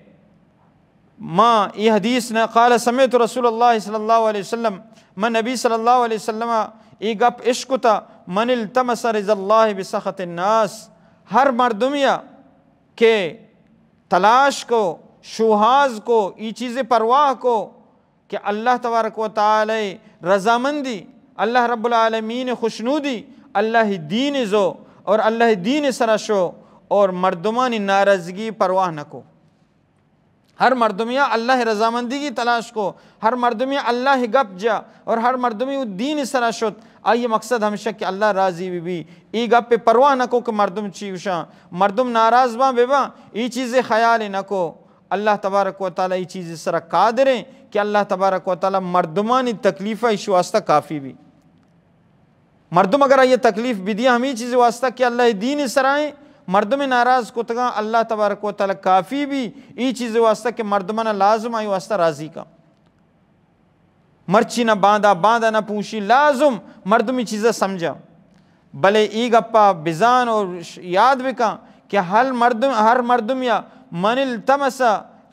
ماں یہ حدیث نے قال سمعت رسول اللہ صلی اللہ علیہ وسلم من نبی صلی اللہ علیہ وسلم ای گپ عشق تا من التمس رضا اللہ بسخط الناس ہر مردمیہ کہ تلاش کو شوہاز کو ای چیز پرواہ کو کہ اللہ تبارک و تعالی رضامندی اللہ رب العالمین خوشنودی اللہ دین زو اور اللہ دین سرشو اور مردمانی ناراضگی پرواہ نہ کو. ہر مردمیہ اللہ رضامندی کی تلاش کو ہر مردمیہ اللہ گپ جا اور ہر مردمی دین سرشت آئیے مقصد ہمیشہ کہ اللہ راضی بھی ای گپ پہ پرواہ نہ کو کہ مردم چیوشاں مردم ناراض باں بے باں ای چیزیں خیال نہ کو. اللہ تبارک و تعالی ای چیزیں سرا قادر ہیں کہ اللہ تبارک و تعالی مردمانی تکلیفہ اس واسطہ کافی بھی. مردم اگر یہ تکلیف بھی دیا ہمیں چیزیں واسطہ کہ اللہ دین سرائیں مردم ناراض کو تگا اللہ تبارک و تعالی کافی بھی ای چیزیں واسطہ کہ مردمانہ لازم آئی واسطہ راضی کا. مرچی نہ باندھا نہ پوشی لازم مردمی چیزیں سمجھا بلے ای گپا بزان اور یاد بکا کہ ہر مردمیا من التمس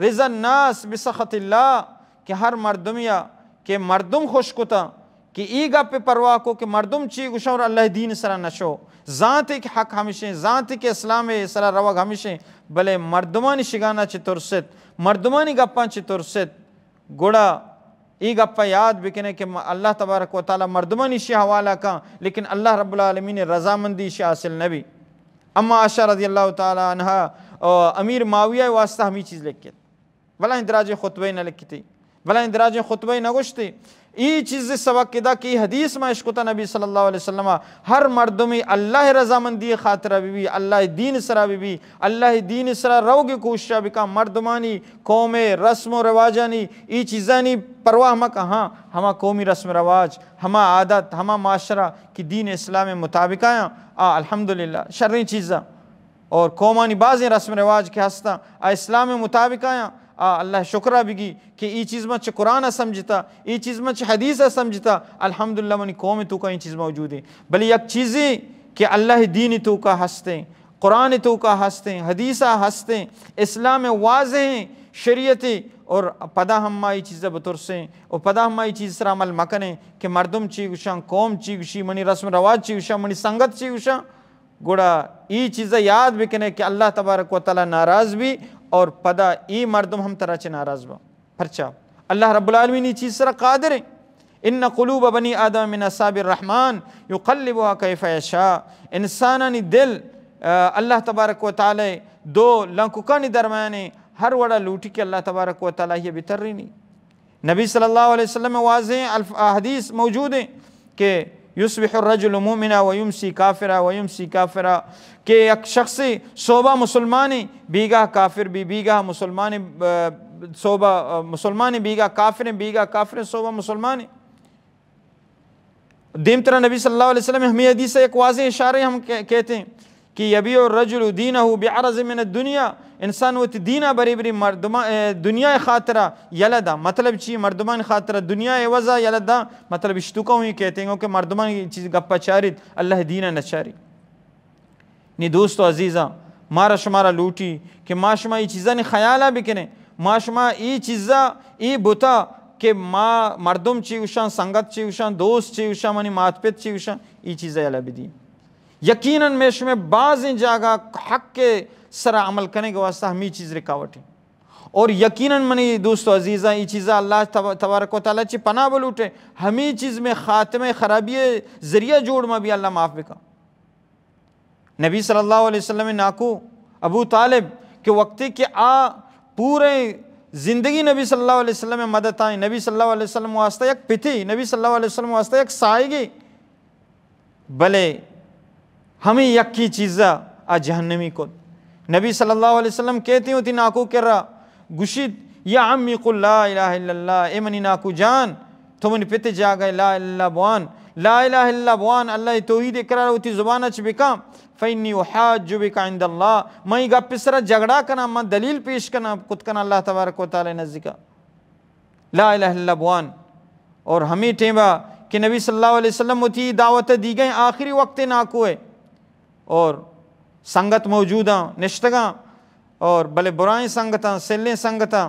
رضا الناس بسخط اللہ کہ ہر مردمیا کہ مردم خوش کتا کہ ای گپ پہ پرواہ کو کہ مردم چی گشا اور اللہ دین سرا نشو ذات کے حق ہمیشہ ذات کے اسلام سرا روگ ہمیشہ بلے مردمانی شگانا چی ترست مردمانی گپاں چی ترست گوڑا ای گپا یاد بکنے کہ اللہ تبارک و تعالی مردمانی شی حوالہ کا لیکن اللہ رب العالمین رضامندی شی حاصل نبی. اما عائشہ رضی اللہ تعالی عنہ امیر معاویہ واسطہ ہمیں چیز لکھت بلا اندراج خطبہ نہ لکھتی بلا اندراج خطبہ نہ گوشتی ای چیز سبق کدا کی حدیث میں عشقتا نبی صلی اللہ علیہ وسلم ہر مردمی اللہ رضامندی خاطرہ بھی اللہ دین سرا بھی اللہ دین سرا روگی کوششہ بکا مردمانی قوم رسم و رواجانی ای چیزانی پرواہ مکا ہاں ہما قومی رسم رواج ہما عادت ہما معاشرہ کی دین اسلام مطابق آیا الحمدللہ شرعی چیزاں اور قومانی بعضیں رسم رواج کے ہستا اسلام مطابق آیا اللہ شکرہ بگی کہ ای چیز میں چھ قرآن سمجھتا ای چیز میں چھ حدیث سمجھتا الحمدللہ منی قوم تو کا ای چیز موجود ہے. بلی یک چیزیں کہ اللہ دین تو کا ہستے قرآن تو کا ہستے حدیثہ ہستے اسلام واضح ہیں شریعتی اور پدا ہم ای چیزیں بطرسیں اور پدا ہم ای چیز سر عمل مکنے کہ مردم چی گشاں قوم چی گشی منی رسم رواج چی گشاں منی سنگت چی گشاں گوڑا ای چیزیں یاد بکنے کہ اللہ تبارک و تعالی ناراض بھی اور پدا ای مردم ہم طرح چھ ناراض با پرچا اللہ رب العالمین ای چیز سر قادر ہے. ان قلوب بنی آدم من اصحاب الرحمن یقلبها کیف یشاء انسانانی دل اللہ تبارک و تعالی دو لنکوکانی درمیانے ہر وڑا لوٹی کہ اللہ تبارک و تعالی یہ بتر رہی نہیں. نبی صلی اللہ علیہ وسلم واضح حدیث موجود ہیں کہ یصبح الرجل مومنا ویمسی کافرا ویمسی کافرا کہ ایک شخص صوبہ مسلمانی بیگا کافر بھی بیگا مسلمانی صوبہ مسلمانی بیگا کافر بیگا کافر صوبہ مسلمانی. دیم طرح نبی صلی اللہ علیہ وسلم ہمیں حدیث سے ایک واضح اشارے ہم کہتے ہیں کہ یبیع الرجل دینہ بعرض من الدنیا انسان وہ دینہ بری بری دنیا خاطرہ یلدہ مطلب چی مردمان خاطرہ دنیا وضع یلدہ مطلب اشتوکہ ہوئی کہتے ہیں کہ مردمان کی چیز گپا چارید اللہ دینہ نہ چاری. نی دوستو عزیزاں مارا شمارا لوٹی کہ ما شما ای چیزاں خیالہ بکنے ما شما ای چیزاں ای بوتا کہ ما مردم چی وشان سنگت چی وشان دوست چی وشان منی ماتپت چی وشان ای چیزیں اللہ بدین. یقیناً میں بعض جاگہ حق کے سرا عمل کرنے کے واسطہ ہمیں چیز رکاوٹ ہے اور یقیناً منی دوست و عزیزاں یہ چیزیں اللہ تبارک و تعالیٰ چی پناہ بلوٹے ہمیں چیز میں خاتمہ خرابی ذریعہ جوڑ میں بھی اللہ معاف بکا. نبی صلی اللہ علیہ وسلم ناکو ابو طالب کے وقتی کہ پورے زندگی نبی صلی اللہ علیہ وسلم مدد آئیں. نبی صلی اللہ علیہ وسلم واسطہ یک پتھی, نبی صلی اللہ علیہ وسلم واسطہ یک سائے گی, بلے ہمیں یکی چیزہ جہنمی کو. نبی صلی اللہ علیہ وسلم کہتی ہوتی ناکو کر رہا گشید یا عمی قل لا الہ الا اللہ, اے منی ناکو جان تو منی پتہ جا گئے لا الہ الا بوان, لا الہ الا بوان اللہ توحید اقرار ہوتی زبانہ چھ بکام فإنی احاج بک عند اللہ, میں گا پسرا جھگڑا کنا میں دلیل پیش کنا کت کنا اللہ تبارک و تعالی نزدیکا لا الہ الا بوان. اور ہمیں ٹیمہ کہ نبی صلی اللہ علیہ وسلم ہوتی دعوت دی گئیں آخری وقت ناکو ہے اور سنگت موجوداں نشتگاں اور بلے برائیں سنگتاں سلیں سنگتاں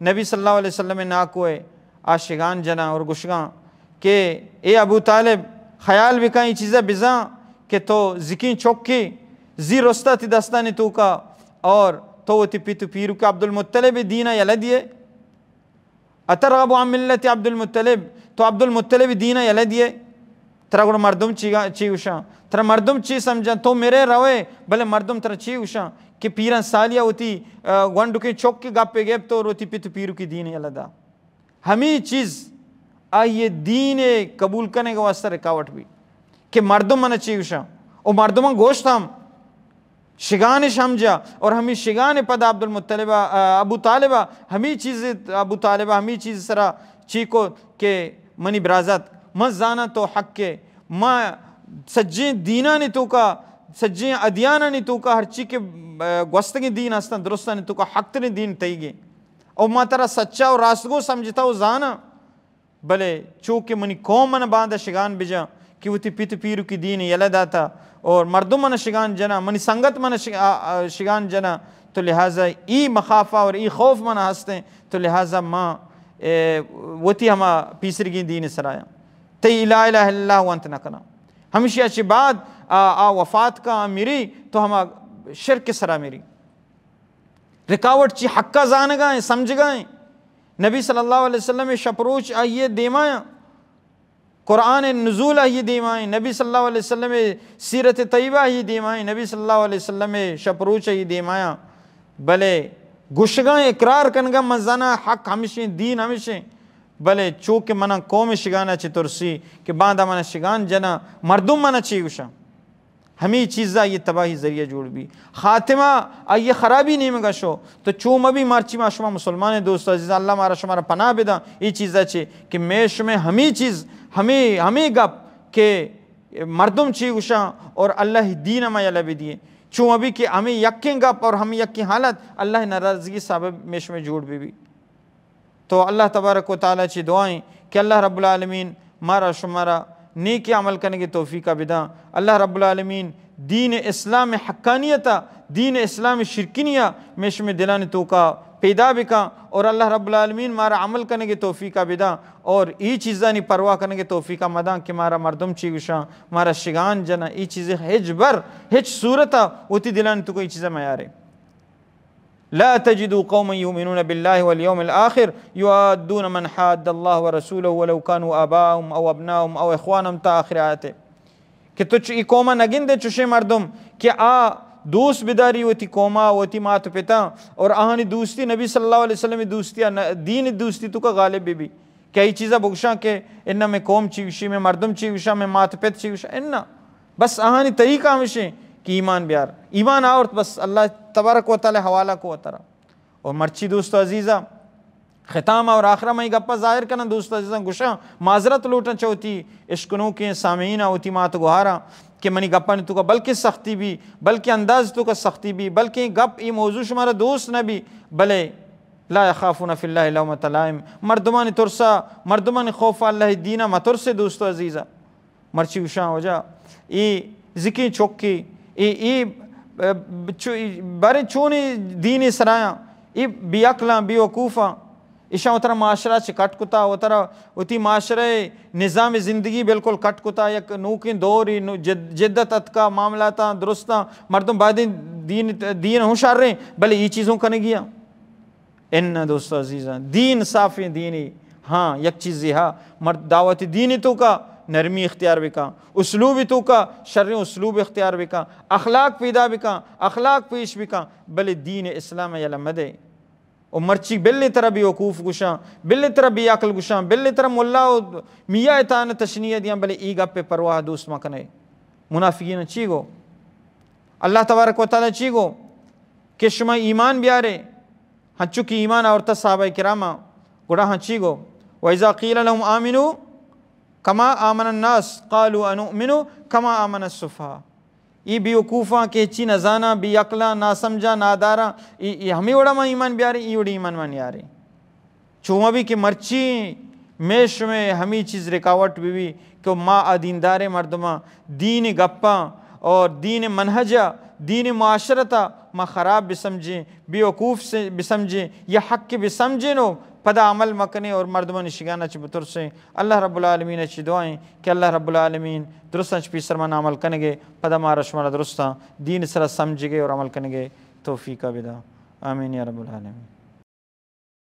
نبی صلی اللہ علیہ وسلم ناکو ہے آشگان جنا اور گشگاں کہ اے ابو طالب خیال بکائیں چیزیں بزاں کہ تو ذکین چوکی زی رستہ تی دستانی تو کا اور تو تی پیتو پیرو کا عبد المطلب دینہ یلدیے اترغب عن ملت عبد المطلب, تو عبد المطلب دینہ یلدیے ترہ گوڑا مردم چی وشاں ترہ مردم چی سمجھا تو میرے روے بلے مردم ترہ چی وشاں کہ پیران سالیہ ہوتی گونڈو کے چوک کے گاپے گیب تو روتی پیتو پیرو کی دین یلدا. ہمیں چیز آئیے دین قبول کرنے کا واسطہ رکاوٹ بھی کہ مردم منہ چی وشاں اور مردمان گوشت ہم شگان سمجھا اور ہمیں شگان پدا عبد المطلبہ ابو طالبہ ہمیں چیز ابو طالبہ ہمیں چیز سرا چی کو کہ منی برازت من زانا تو حق کے ماں سجیں دینہ نہیں تو کا سجیں ادیانہ نہیں تو کا ہر چی کے گوستگی دین ہستن درستہ نہیں تو کا حق تنی دین تئی گے اور ماں ترہ سچا اور راستگو سمجھتا ہو زانا بلے چونکہ منی قوم من باندھا شگان بجا کہ وہ تی پیتو پیرو کی دین یلد آتا اور مردم من شگان جنا منی سنگت من شگان جنا تو لہٰذا ای مخافہ اور ای خوف من ہستے تو لہٰذا ماں وہ تی ہما پیسرگی دین سرایا تی لا الہ الا اللہ وانت نکنا ہمیشہ اچھی بعد وفات کا میری تو ہما شرک سرا میری رکاوٹ چی حقہ زان گائیں سمجھ گائیں. نبی صلی اللہ علیہ وسلم شپروچ آئیے دیمایا قرآن نزول آئیے دیمائیں, نبی صلی اللہ علیہ وسلم سیرت طیبہ آئیے دیمائیں, نبی صلی اللہ علیہ وسلم شپروچ آئیے دیمایا بلے گشگاں اقرار کنگا مزانا حق ہمیشہ دین ہمیشہ بلے چوکہ منہ قوم شگانا چی ترسی کہ باندھا منہ شگان جنا مردم منہ چی گوشا ہمیں چیزہ یہ تباہی ذریعہ جوڑ بھی خاتمہ آئیے خرابی نہیں مگا شو تو چوم ابھی مارچی ما شما مسلمان دوست عزیز اللہ مارا شمارا پناہ بیدا یہ چیزہ چے کہ میں شمیں ہمیں چیز ہمیں گپ کہ مردم چی گوشا اور اللہ دین ما یلا بھی دیئے چون ابھی کہ ہمیں یقین گپ اور ہمیں یقین حالت اللہ ناراضگی سبب میں شمیں جوڑ بھی تو اللہ تبارک و تعالیٰ چی دعائیں کہ اللہ رب العالمین مارا شمارا نیک عمل کرنے کی توفیق بدا. اللہ رب العالمین دین اسلام حقانیتا دین اسلام شرکنیہ میش میں دلانی تو کا پیدا بکا اور اللہ رب العالمین مارا عمل کرنے کی توفیق بدا اور ای چیزانی پرواہ کرنے کی توفیق مدان کہ مارا مردم چی گوشاں مارا شگان جنا ای چیزیں ہج بر ہج صورتا ہوتی دلانی تو کوئی چیزیں میارے. لا تجدوا قوما يؤمنون بالله واليوم الآخر يؤادون من حاد الله ورسوله ولو كانوا آباءهم أو أبناءهم أو إخوانهم تا آخر آیت ہے کہ تجھ ای قوما نگن دے چوشے مردم کہ دوست بداری ہوتی قوما ہوتی مات پتا اور آہانی دوستی نبی صلی اللہ علیہ وسلم دوستی دین دوستی تو کا غالب بھی کئی چیزیں بگشاں کہ انہا میں قوم چیوشی میں مردم چیوشا میں مات پت چیوشا انہا بس آہانی طریقہ ہمیشہ کہ ایمان بیار ایمان آور بس اللہ تبارک و تعالی حوالہ کو اترا. اور مرچی دوست عزیزہ ختامہ اور آخرہ میں گپا ظاہر کرنا دوست عزیزہ گشاں معذرت لوٹنا چاہتی عشقنوں کے سامعینہ ہوتی مات گوھارا کہ منی گپا نے تو کا بلکہ سختی بھی بلکہ انداز تو کا سختی بھی بلکہ گپ ای موضوع شمارا دوست نہ بھی بلے لا یخافون فی اللہ لومۃ لائم مردمان ترسا مردمان خوف اللہ دینہ مترس دوست عزیزہ مرچی گشاں ہو جا ای ذکی چوکی ای بارے چونی دینی سرایاں ای بی اقلاں بی وقوفاں اشاں اترا معاشرہ چھ کٹ کتا اترا اتی معاشرہ نظام زندگی بالکل کٹ کتا یک نوکین دوری جدت اتکا معاملاتاں درستاں مردم بعد دین ہوشار رہے بلے یہ چیزوں کرنے گیا ان دوست عزیزاں دین صاف دینی ہاں یک چیز ہا مرد دعوت دینی تو کا نرمی اختیار بکا اسلوب تو کا شرع اسلوب اختیار بکا اخلاق پیدا بکا اخلاق پیش بکا بلے دین اسلام یلا مدے اور مرچی بلے طرح بھی وقوف گشاں بلے طرح بھی عقل گشاں بلے طرح ملا میاں اتان تشنیہ دیاں بلے ای گپ پہ پرواہ دوست مکنے منافقین چی گو اللہ تبارک و تعالی چی گو کہ شما ایمان بیارے ہنچو کی ایمان آورتا صحابہ کرامہ گڑا ہنچی گو وَإِذَا قِيلَ لَهُمْ آمِنُوا كَمَا آمَنَ النَّاسِ قَالُوا أَنُؤْمِنُوا كَمَا آمَنَ السُّفَهَاءُ ای بھی وقوفاں کہ چی نزانا بھی عقلاں نا سمجھا نا دارا ہمیں وڑا ما ایمان بیارے ای وڑی ایمان مانی آرے چوما بھی کہ مرچی میش میں ہمیں چیز رکاوٹ بھی کہ ما دیندار مردمہ دین گپاں اور دین منہجہ دین معاشرتا ما خراب بھی سمجھیں بے وقوف سے بھی سمجھیں یا حق بھی سمجھیں نو پدا عمل مکنے اور مردمان شگانہ چی بطور سے اللہ رب العالمین اچھی دعائیں کہ اللہ رب العالمین درستاں چی پیسرمان عمل کنگے پدا مارا شمارا درستاں دین سرا سمجھے گے اور عمل کنگے توفیقہ بدا آمین یا رب العالمین.